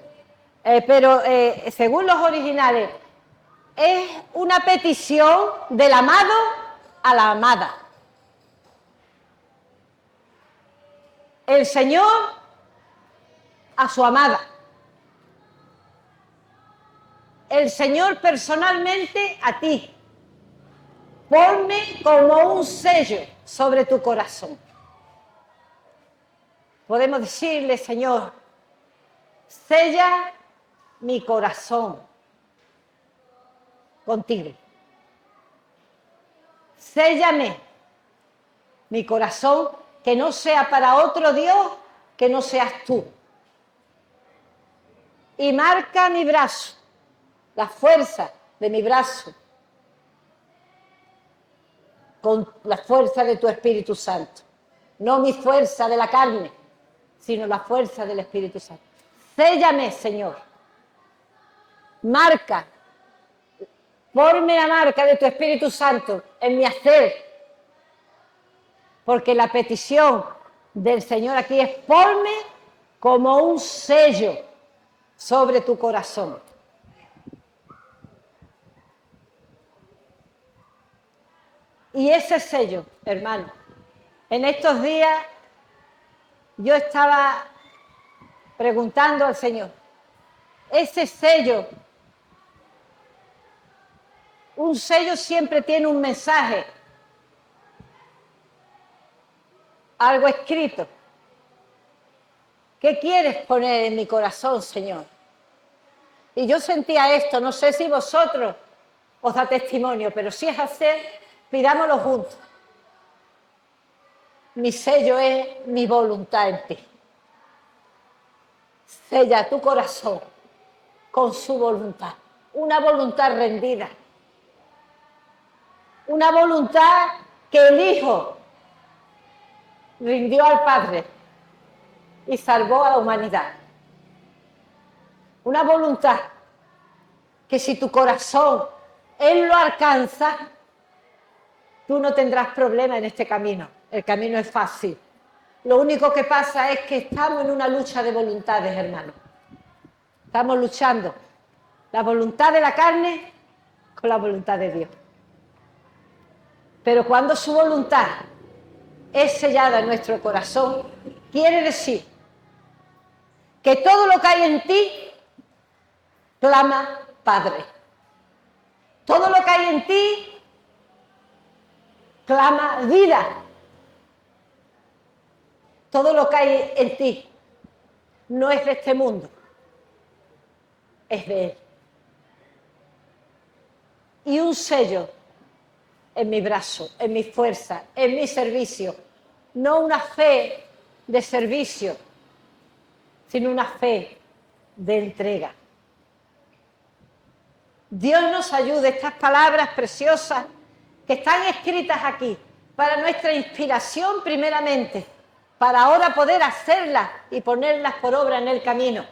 Pero según los originales, es una petición del amado a la amada. El Señor a su amada. El Señor personalmente a ti. Ponme como un sello sobre tu corazón. Podemos decirle: Señor, sella mi corazón contigo. Séllame mi corazón, que no sea para otro Dios que no seas tú. Y marca mi brazo, la fuerza de mi brazo, con la fuerza de tu Espíritu Santo. No mi fuerza de la carne, sino la fuerza del Espíritu Santo. Séllame, Señor. Marca, ponme la marca de tu Espíritu Santo en mi hacer. Porque la petición del Señor aquí es: ponme como un sello sobre tu corazón. Y ese sello, hermano, en estos días yo estaba preguntando al Señor, ese sello, un sello siempre tiene un mensaje, algo escrito. ¿Qué quieres poner en mi corazón, Señor? Y yo sentía esto, no sé si vosotros os da testimonio, pero si es así, pidámoslo juntos. Mi sello es mi voluntad en ti. Sella tu corazón con su voluntad, una voluntad rendida, una voluntad que el Hijo rindió al Padre y salvó a la humanidad. Una voluntad que si tu corazón Él lo alcanza, tú no tendrás problema en este camino. El camino es fácil. Lo único que pasa es que estamos en una lucha de voluntades, hermanos. Estamos luchando la voluntad de la carne con la voluntad de Dios. Pero cuando su voluntad es sellada en nuestro corazón, quiere decir que todo lo que hay en ti clama Padre. Todo lo que hay en ti clama vida. Todo lo que hay en ti no es de este mundo, es de Él. Y un sello en mi brazo, en mi fuerza, en mi servicio. No una fe de servicio, sino una fe de entrega. Dios nos ayude, estas palabras preciosas que están escritas aquí, para nuestra inspiración primeramente, para ahora poder hacerlas y ponerlas por obra en el camino.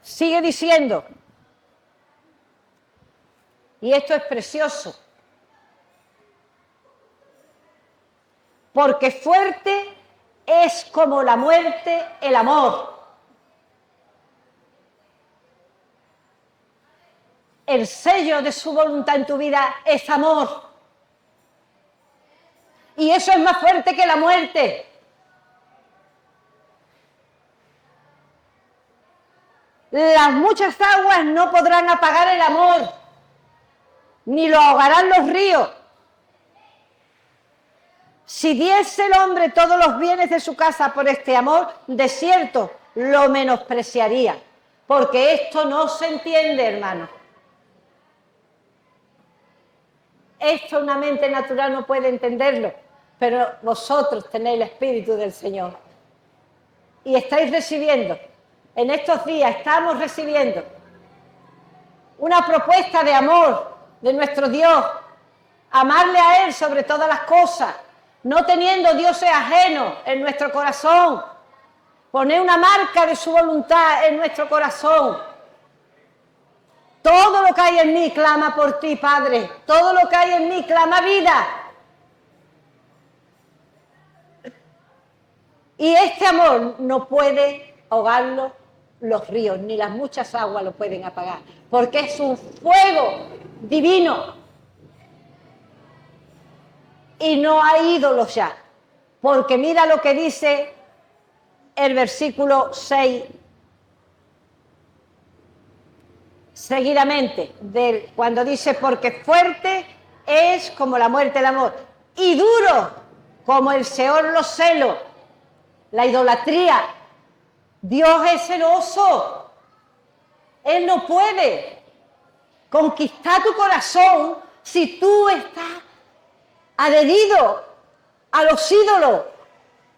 Sigue diciendo, y esto es precioso, porque fuerte es como la muerte el amor. El sello de su voluntad en tu vida es amor. Y eso es más fuerte que la muerte. Las muchas aguas no podrán apagar el amor, ni lo ahogarán los ríos. Si diese el hombre todos los bienes de su casa por este amor, de cierto lo menospreciaría. Porque esto no se entiende, hermano. Esto una mente natural no puede entenderlo, pero vosotros tenéis el Espíritu del Señor. Y estáis recibiendo, en estos días estamos recibiendo una propuesta de amor de nuestro Dios, amarle a Él sobre todas las cosas, no teniendo dioses ajenos en nuestro corazón, poner una marca de su voluntad en nuestro corazón. Todo lo que hay en mí clama por ti, Padre. Todo lo que hay en mí clama vida. Y este amor no puede ahogarlo los ríos, ni las muchas aguas lo pueden apagar, porque es un fuego divino. Y no hay ídolos ya, porque mira lo que dice el versículo 6 seguidamente, cuando dice, porque fuerte es como la muerte el amor, y duro como el Seol los celos, la idolatría. Dios es celoso. Él no puede conquistar tu corazón si tú estás adherido a los ídolos,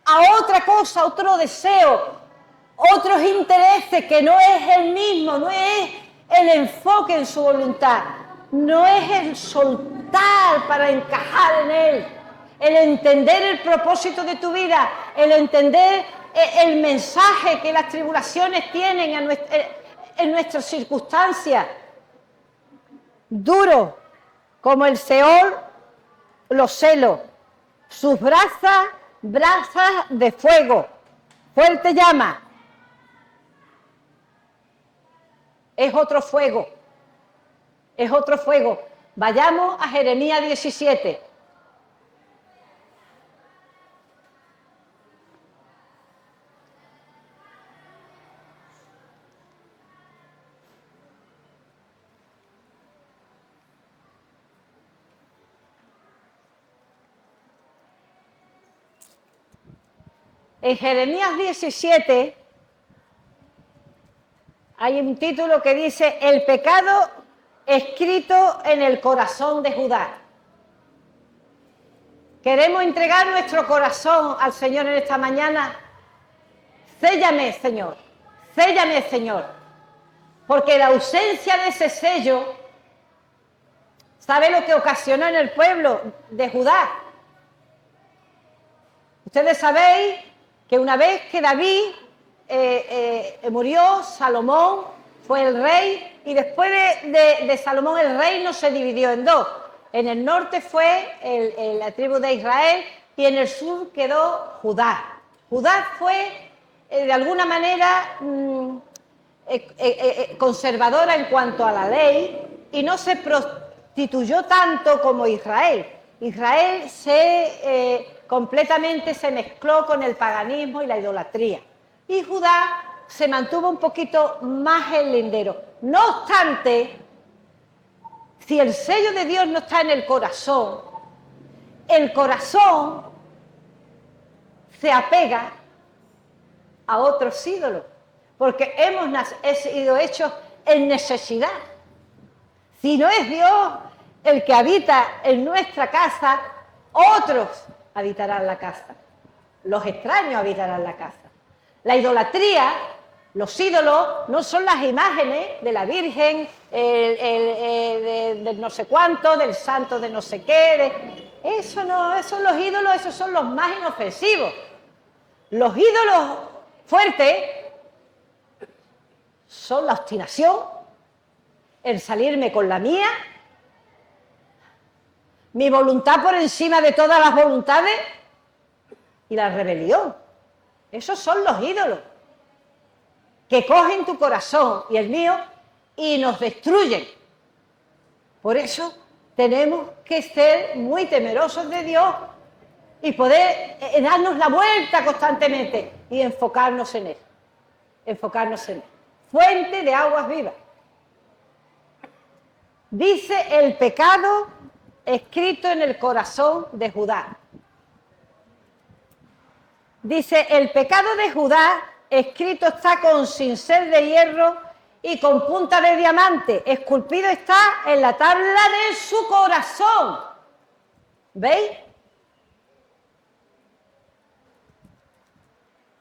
a otra cosa, otro deseo, otros intereses que no es el mismo, no es el enfoque en su voluntad, no es el soltar para encajar en él, el entender el propósito de tu vida, el entender el mensaje que las tribulaciones tienen en nuestras circunstancias. Duro como el Seol, los celos, sus brasas de fuego, fuerte llama. Es otro fuego, es otro fuego. Vayamos a Jeremías 17. En Jeremías 17 hay un título que dice: el pecado escrito en el corazón de Judá. Queremos entregar nuestro corazón al Señor en esta mañana. Séllame, Señor, séllame, Señor, porque la ausencia de ese sello, ¿sabe lo que ocasionó en el pueblo de Judá? Ustedes sabéis que una vez que David murió, Salomón fue el rey, y después de Salomón el reino se dividió en dos. En el norte fue la tribu de Israel y en el sur quedó Judá. Judá fue de alguna manera conservadora en cuanto a la ley y no se prostituyó tanto como Israel. Israel completamente se mezcló con el paganismo y la idolatría. Y Judá se mantuvo un poquito más en lindero. No obstante, si el sello de Dios no está en el corazón se apega a otros ídolos, porque hemos sido hechos en necesidad. Si no es Dios el que habita en nuestra casa, otros habitarán la casa. Los extraños habitarán la casa. La idolatría, los ídolos, no son las imágenes de la Virgen, del no sé cuánto, del santo de no sé qué. Eso no, esos son los ídolos, esos son los más inofensivos. Los ídolos fuertes son la obstinación, el salirme con la mía, mi voluntad por encima de todas las voluntades y la rebelión. Esos son los ídolos que cogen tu corazón y el mío y nos destruyen. Por eso tenemos que ser muy temerosos de Dios y poder darnos la vuelta constantemente y enfocarnos en Él. Enfocarnos en Él. Fuente de aguas vivas. Dice: el pecado escrito en el corazón de Judá. Dice: el pecado de Judá escrito está con cincel de hierro y con punta de diamante. Esculpido está en la tabla de su corazón. ¿Veis?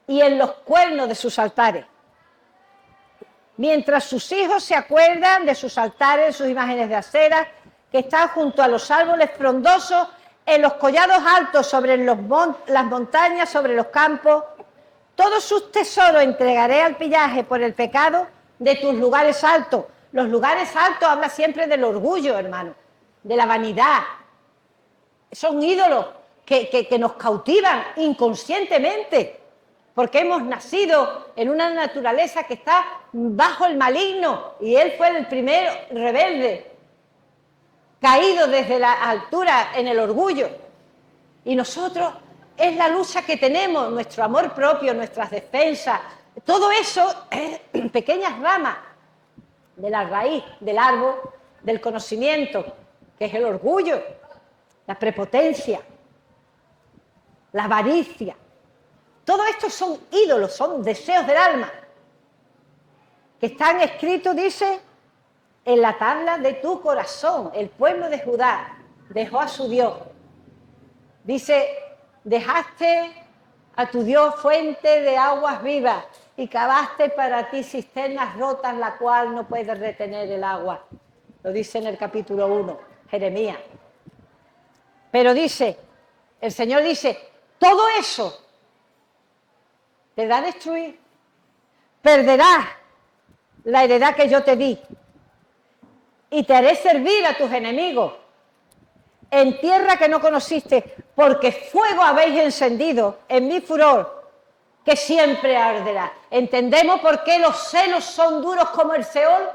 Y en los cuernos de sus altares. Mientras sus hijos se acuerdan de sus altares, de sus imágenes de acera, que están junto a los árboles frondosos, en los collados altos, sobre las montañas, sobre los campos. Todos sus tesoros entregaré al pillaje por el pecado de tus lugares altos. Los lugares altos habla siempre del orgullo, hermano, de la vanidad. Son ídolos que nos cautivan inconscientemente, porque hemos nacido en una naturaleza que está bajo el maligno, y él fue el primer rebelde, caído desde la altura en el orgullo. Y nosotros, es la lucha que tenemos, nuestro amor propio, nuestras defensas, todo eso es pequeñas ramas de la raíz del árbol del conocimiento, que es el orgullo, la prepotencia, la avaricia. Todo esto son ídolos, son deseos del alma, que están escritos, dice, en la tabla de tu corazón. El pueblo de Judá dejó a su Dios. Dice, dejaste a tu Dios fuente de aguas vivas y cavaste para ti cisternas rotas, la cual no puede retener el agua. Lo dice en el capítulo 1, Jeremías. Pero dice, el Señor dice, todo eso te da a destruir. Perderás la heredad que yo te di y te haré servir a tus enemigos en tierra que no conociste, porque fuego habéis encendido en mi furor, que siempre arderá. ¿Entendemos por qué los celos son duros como el Seol?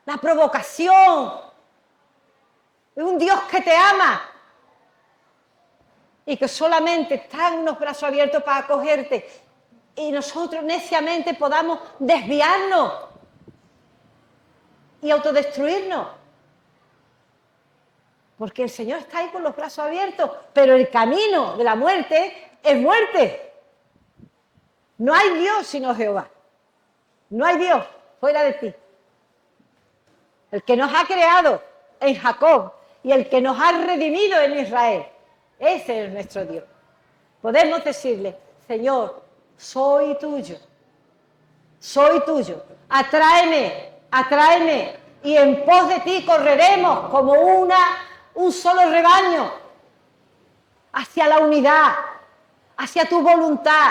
La provocación de un Dios que te ama y que solamente está en unos brazos abiertos para acogerte, y nosotros neciamente podamos desviarnos y autodestruirnos. Porque el Señor está ahí con los brazos abiertos, pero el camino de la muerte es muerte. No hay Dios sino Jehová. No hay Dios fuera de ti. El que nos ha creado en Jacob y el que nos ha redimido en Israel. Ese es nuestro Dios. Podemos decirle, Señor, soy tuyo. Soy tuyo. Atráeme, atráeme, y en pos de ti correremos como un solo rebaño hacia la unidad, hacia tu voluntad,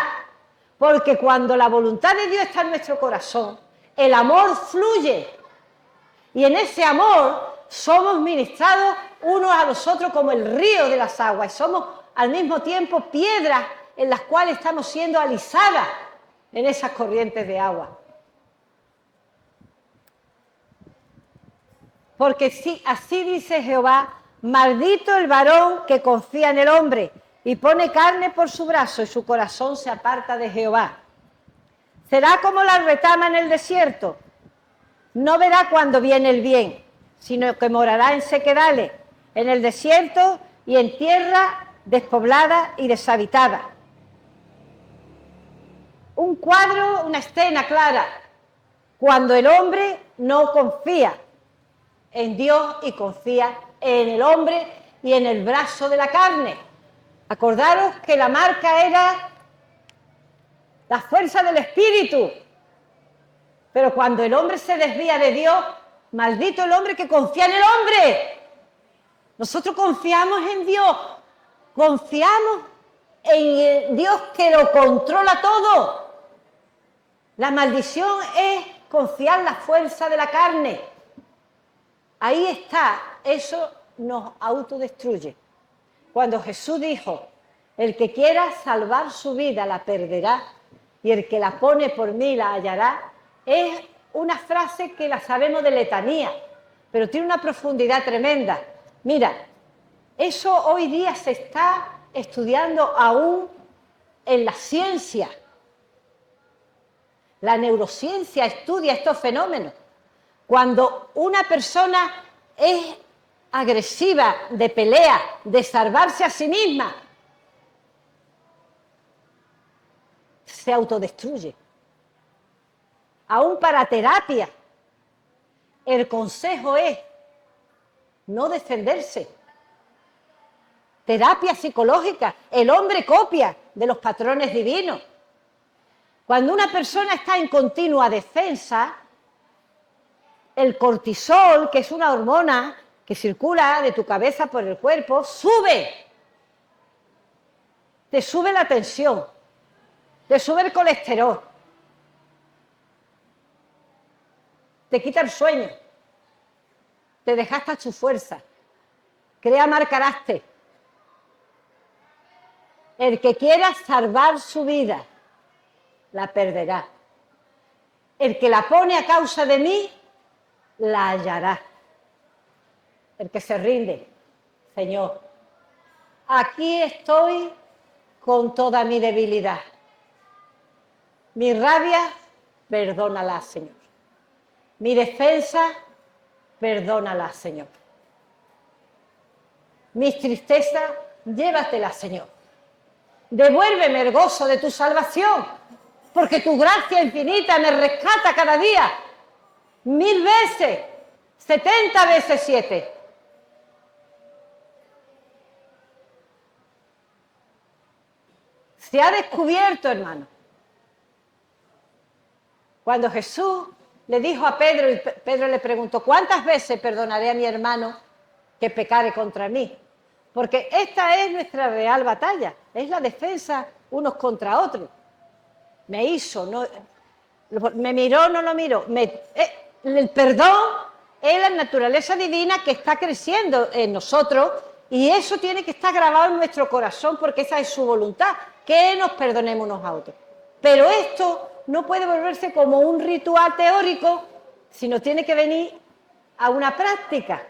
porque cuando la voluntad de Dios está en nuestro corazón, el amor fluye, y en ese amor somos ministrados unos a los otros como el río de las aguas, y somos al mismo tiempo piedras en las cuales estamos siendo alisadas en esas corrientes de agua. Porque sí, así dice Jehová, maldito el varón que confía en el hombre y pone carne por su brazo y su corazón se aparta de Jehová. Será como la retama en el desierto, no verá cuando viene el bien, sino que morará en sequedales, en el desierto y en tierra despoblada y deshabitada. Un cuadro, una escena clara, cuando el hombre no confía en Dios y confía en el hombre y en el brazo de la carne. Acordaros que la marca era la fuerza del espíritu, pero cuando el hombre se desvía de Dios, maldito el hombre que confía en el hombre. Nosotros confiamos en Dios, confiamos en el Dios que lo controla todo. La maldición es confiar en la fuerza de la carne. Ahí está, eso nos autodestruye. Cuando Jesús dijo, el que quiera salvar su vida la perderá, y el que la pone por mí la hallará, es una frase que la sabemos de letanía, pero tiene una profundidad tremenda. Mira, eso hoy día se está estudiando aún en la ciencia. La neurociencia estudia estos fenómenos. Cuando una persona es agresiva, de pelea, de salvarse a sí misma, se autodestruye. Aún para terapia, el consejo es no defenderse. Terapia psicológica, el hombre copia de los patrones divinos. Cuando una persona está en continua defensa, el cortisol, que es una hormona que circula de tu cabeza por el cuerpo, sube. Te sube la tensión, te sube el colesterol, te quita el sueño, te deja hasta tu fuerza, crea mal carácter. El que quiera salvar su vida, la perderá. El que la pone a causa de mí, la hallará. El que se rinde, Señor, aquí estoy con toda mi debilidad. Mi rabia, perdónala, Señor. Mi defensa, perdónala, Señor. Mis tristezas, llévatelas, Señor. Devuélveme el gozo de tu salvación, porque tu gracia infinita me rescata cada día, 1000 veces, 70 veces 7. Se ha descubierto, hermano. Cuando Jesús le dijo a Pedro, y Pedro le preguntó, ¿cuántas veces perdonaré a mi hermano que pecare contra mí? Porque esta es nuestra real batalla, es la defensa unos contra otros. Me hizo, no, me miró, no lo miró. El perdón es la naturaleza divina que está creciendo en nosotros y eso tiene que estar grabado en nuestro corazón porque esa es su voluntad, que nos perdonemos unos a otros. Pero esto no puede volverse como un ritual teórico, sino tiene que venir a una práctica.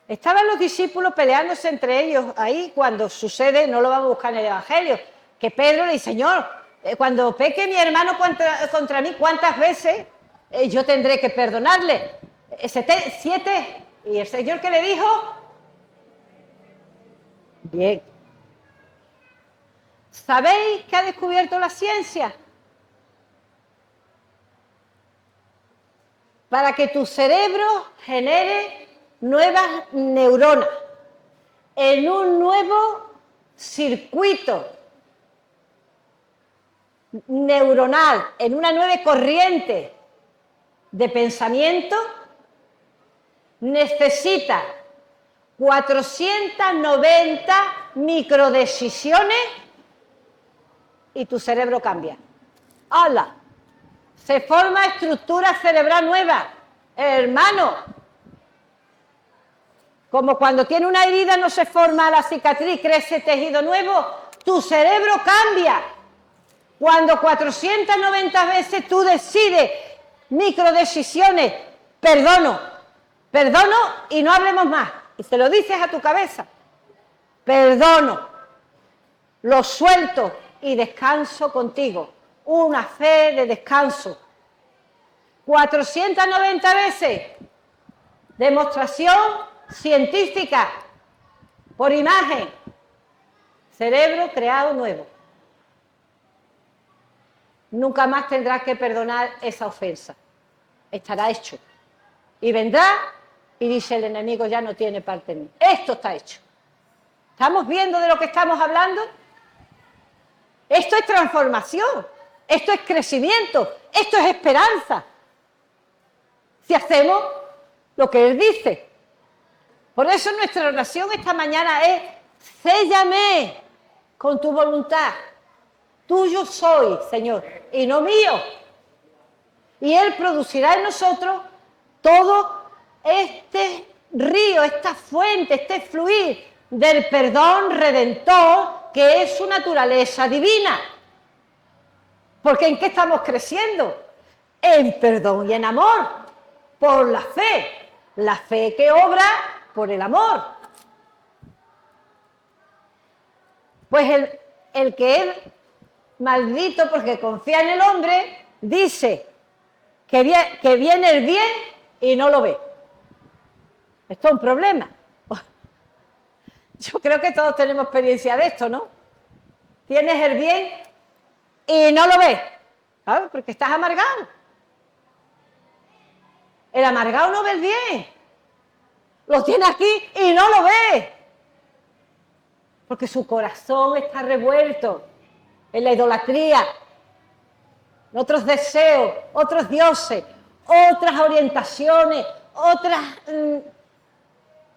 Estaban los discípulos peleándose entre ellos ahí cuando sucede, no lo vamos a buscar en el Evangelio, que Pedro le dice, Señor, cuando peque mi hermano contra mí, ¿cuántas veces yo tendré que perdonarle? 7. ¿Y el Señor qué le dijo? Bien. ¿Sabéis qué ha descubierto la ciencia? Para que tu cerebro genere nuevas neuronas en un nuevo circuito neuronal, en una nueva corriente de pensamiento, necesita 490 microdecisiones y tu cerebro cambia. ¡Hala! Se forma estructura cerebral nueva, hermano. Como cuando tiene una herida no se forma la cicatriz, crece tejido nuevo, tu cerebro cambia. Cuando 490 veces tú decides microdecisiones, perdono y no hablemos más. Y se lo dices a tu cabeza, perdono, lo suelto y descanso contigo. Una fe de descanso. 490 veces, demostración científica, por imagen, cerebro creado nuevo. Nunca más tendrás que perdonar esa ofensa. Estará hecho. Y vendrá y dice el enemigo, ya no tiene parte en mí. Esto está hecho. ¿Estamos viendo de lo que estamos hablando? Esto es transformación. Esto es crecimiento. Esto es esperanza. Si hacemos lo que Él dice. Por eso nuestra oración esta mañana es, séllame con tu voluntad. Tuyo soy, Señor, y no mío. Y Él producirá en nosotros todo este río, esta fuente, este fluir del perdón redentor que es su naturaleza divina. Porque ¿en qué estamos creciendo? En perdón y en amor, por la fe que obra por el amor. Pues el que es maldito porque confía en el hombre, dice que viene el bien y no lo ve. Esto es un problema. Yo creo que todos tenemos experiencia de esto, ¿no? Tienes el bien y no lo ves. ¿Sabes? Porque estás amargado. El amargado no ve el bien. Lo tiene aquí y no lo ve. Porque su corazón está revuelto en la idolatría, en otros deseos, otros dioses, otras orientaciones, otras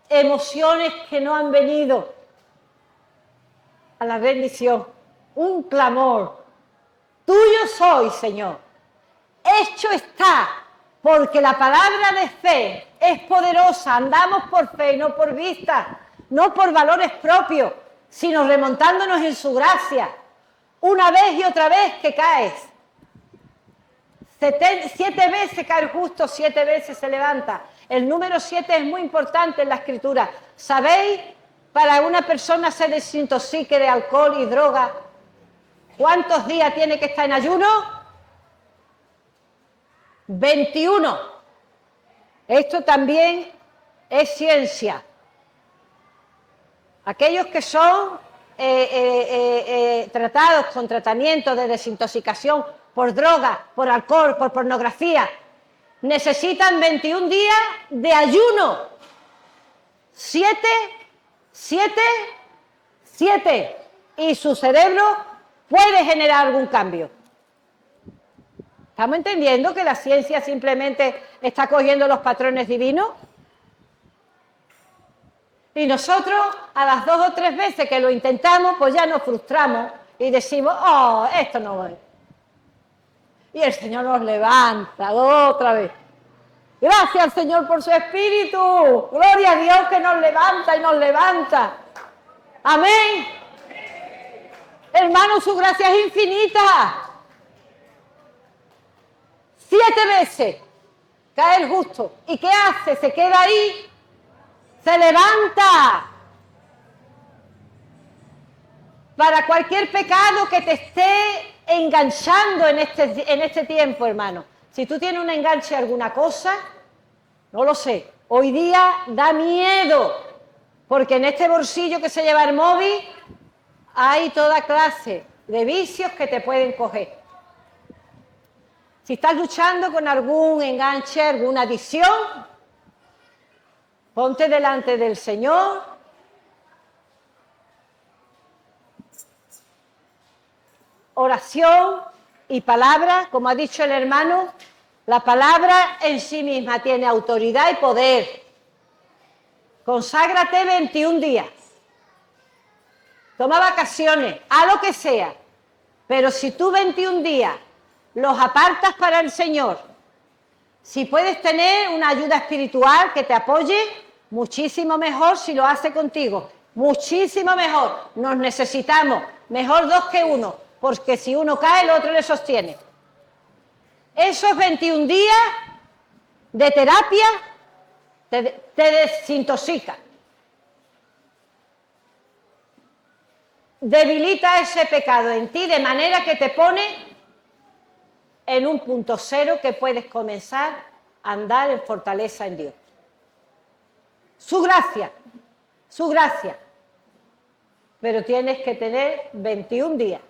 emociones que no han venido a la bendición. Un clamor. Tuyo soy, Señor. Hecho está, porque la palabra de fe es poderosa. Andamos por fe, no por vista, no por valores propios, sino remontándonos en su gracia. Una vez y otra vez que caes. 7 veces cae el justo, 7 veces se levanta. El número 7 es muy importante en la Escritura. ¿Sabéis? Para una persona se desintoxique de alcohol y droga, ¿cuántos días tiene que estar en ayuno? 21. Esto también es ciencia. Aquellos que son tratados con tratamientos de desintoxicación por droga, por alcohol, por pornografía, necesitan 21 días de ayuno. 7, 7, 7. Y su cerebro puede generar algún cambio. ¿Estamos entendiendo que la ciencia simplemente está cogiendo los patrones divinos? Y nosotros, a las 2 o 3 veces que lo intentamos, pues ya nos frustramos y decimos, oh, esto no va. Y el Señor nos levanta otra vez. Gracias al Señor por su Espíritu. Gloria a Dios que nos levanta y nos levanta. Amén. Hermano, su gracia es infinita. 7 veces cae el justo. ¿Y qué hace? Se queda ahí. Se levanta. Para cualquier pecado que te esté enganchando en este tiempo, hermano. Si tú tienes un enganche a alguna cosa, no lo sé. Hoy día da miedo. Porque en este bolsillo que se lleva el móvil hay toda clase de vicios que te pueden coger. Si estás luchando con algún enganche, alguna adicción, ponte delante del Señor. Oración y palabra, como ha dicho el hermano, la palabra en sí misma tiene autoridad y poder. Conságrate 21 días. Toma vacaciones, haz lo que sea. Pero si tú 21 días los apartas para el Señor, si puedes tener una ayuda espiritual que te apoye, muchísimo mejor si lo hace contigo. Muchísimo mejor. Nos necesitamos. Mejor 2 que 1. Porque si uno cae, el otro le sostiene. Esos 21 días de terapia te desintoxica. Debilita ese pecado en ti de manera que te pone en un punto cero que puedes comenzar a andar en fortaleza en Dios. Su gracia. Pero tienes que tener 21 días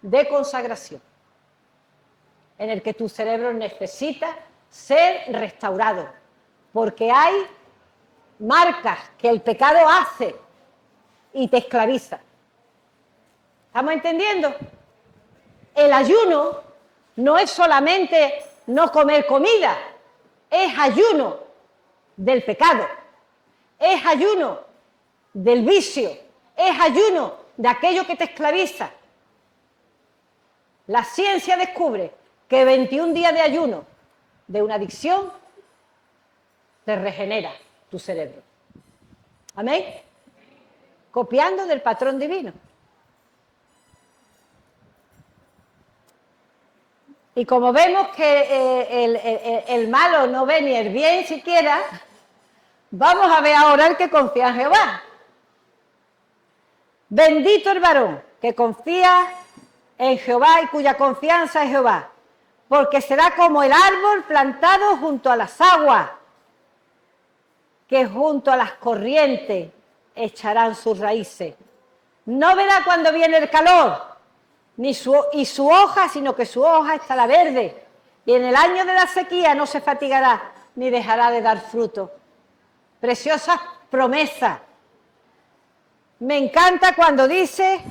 de consagración en el que tu cerebro necesita ser restaurado, porque hay marcas que el pecado hace y te esclaviza. ¿Estamos entendiendo? El ayuno no es solamente no comer comida, es ayuno del pecado, es ayuno del vicio, es ayuno de aquello que te esclaviza. La ciencia descubre que 21 días de ayuno de una adicción te regenera tu cerebro. ¿Amén? Copiando del patrón divino. Y como vemos que el malo no ve ni el bien siquiera, vamos a ver ahora el que confía en Jehová. Bendito el varón que confía en Jehová y cuya confianza es Jehová, porque será como el árbol plantado junto a las aguas, que junto a las corrientes echarán sus raíces. No verá cuando viene el calor, ni su hoja, sino que su hoja estará verde, y en el año de la sequía no se fatigará, ni dejará de dar fruto. Preciosas promesas. Me encanta cuando dice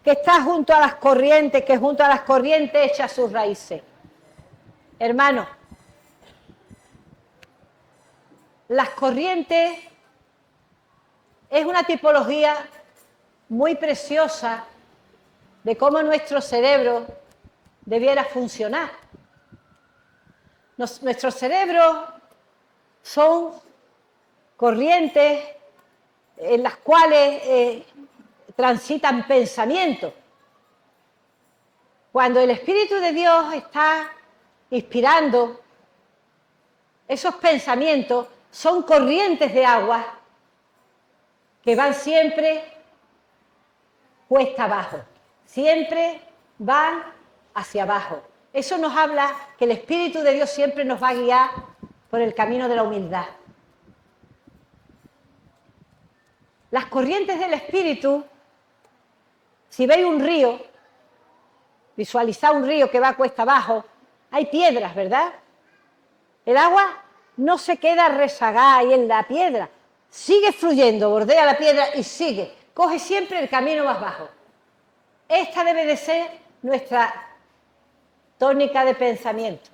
que está junto a las corrientes, que junto a las corrientes echa sus raíces. Hermano, las corrientes es una tipología muy preciosa de cómo nuestro cerebro debiera funcionar. Nuestros cerebros son corrientes en las cuales transitan pensamientos. Cuando el Espíritu de Dios está inspirando, esos pensamientos son corrientes de agua que van siempre cuesta abajo, siempre van hacia abajo. Eso nos habla que el Espíritu de Dios siempre nos va a guiar por el camino de la humildad. Las corrientes del Espíritu, si veis un río, visualizad un río que va cuesta abajo, hay piedras, ¿verdad? El agua no se queda rezagada ahí en la piedra, sigue fluyendo, bordea la piedra y sigue, coge siempre el camino más bajo. Esta debe de ser nuestra tónica de pensamiento,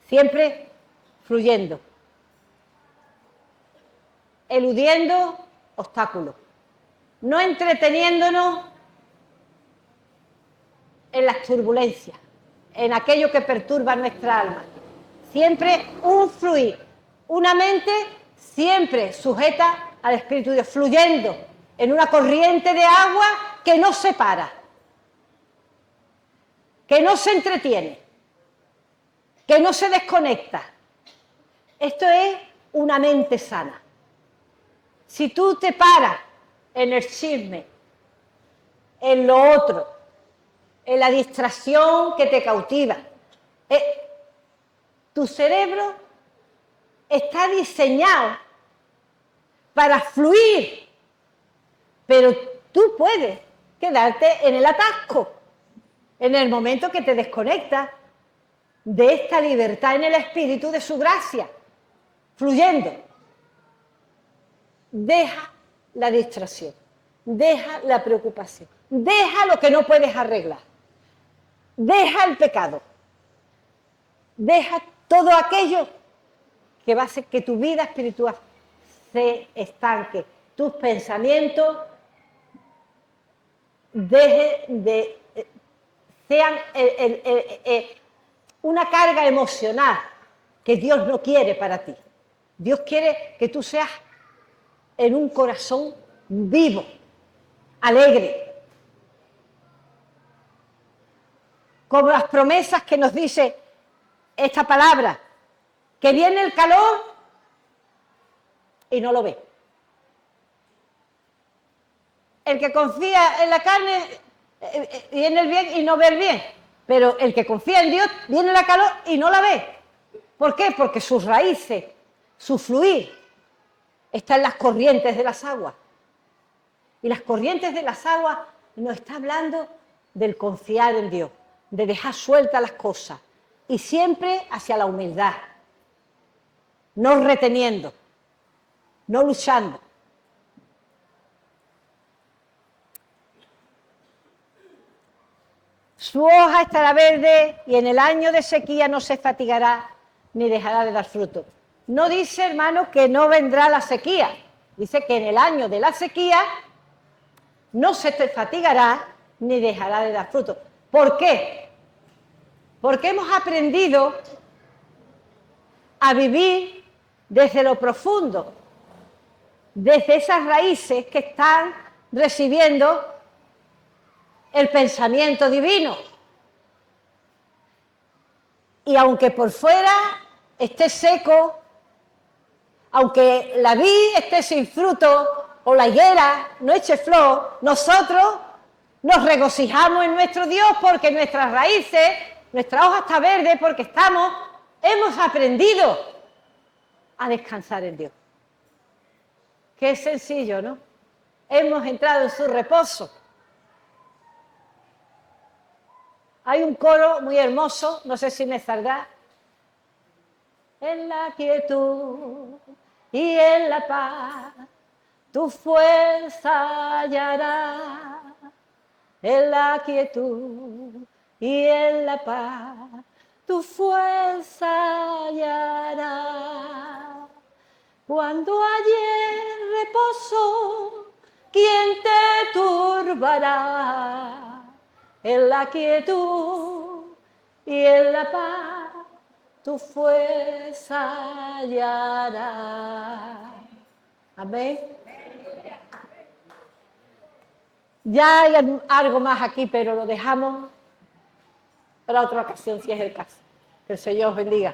siempre fluyendo, eludiendo obstáculos, no entreteniéndonos en las turbulencias, en aquello que perturba nuestra alma. Siempre un fluir, una mente siempre sujeta al Espíritu de Dios, fluyendo en una corriente de agua que no se para, que no se entretiene, que no se desconecta. Esto es una mente sana. Si tú te paras en el chisme, en lo otro, en la distracción que te cautiva, tu cerebro está diseñado para fluir, pero tú puedes quedarte en el atasco, en el momento que te desconectas de esta libertad en el Espíritu de su gracia, fluyendo. Deja la distracción, deja la preocupación, deja lo que no puedes arreglar, deja el pecado, deja todo aquello que va a hacer que tu vida espiritual se estanque, tus pensamientos sean una carga emocional que Dios no quiere para ti. Dios quiere que tú seas en un corazón vivo, alegre, como las promesas que nos dice esta palabra, que viene el calor y no lo ve. El que confía en la carne viene el bien y no ve el bien, pero el que confía en Dios viene la calor y no la ve. ¿Por qué? Porque sus raíces, su fluir, está en las corrientes de las aguas. Y las corrientes de las aguas nos está hablando del confiar en Dios, de dejar sueltas las cosas y siempre hacia la humildad, no reteniendo, no luchando. Su hoja estará verde y en el año de sequía no se fatigará ni dejará de dar fruto. No dice, hermano, que no vendrá la sequía. Dice que en el año de la sequía no se te fatigará ni dejará de dar fruto. ¿Por qué? Porque hemos aprendido a vivir desde lo profundo, desde esas raíces que están recibiendo el pensamiento divino. Y aunque por fuera esté seco, aunque la vid esté sin fruto o la higuera no eche flor, nosotros nos regocijamos en nuestro Dios porque nuestras raíces, nuestra hoja está verde porque hemos aprendido a descansar en Dios. Qué sencillo, ¿no? Hemos entrado en su reposo. Hay un coro muy hermoso, no sé si me saldrá. En la quietud y en la paz, tu fuerza hallará. En la quietud y en la paz, tu fuerza hallará. Cuando haya reposo, ¿quién te turbará? En la quietud y en la paz, tu fuerza hallará. Amén. Ya hay algo más aquí, pero lo dejamos para otra ocasión, si es el caso. Que el Señor os bendiga.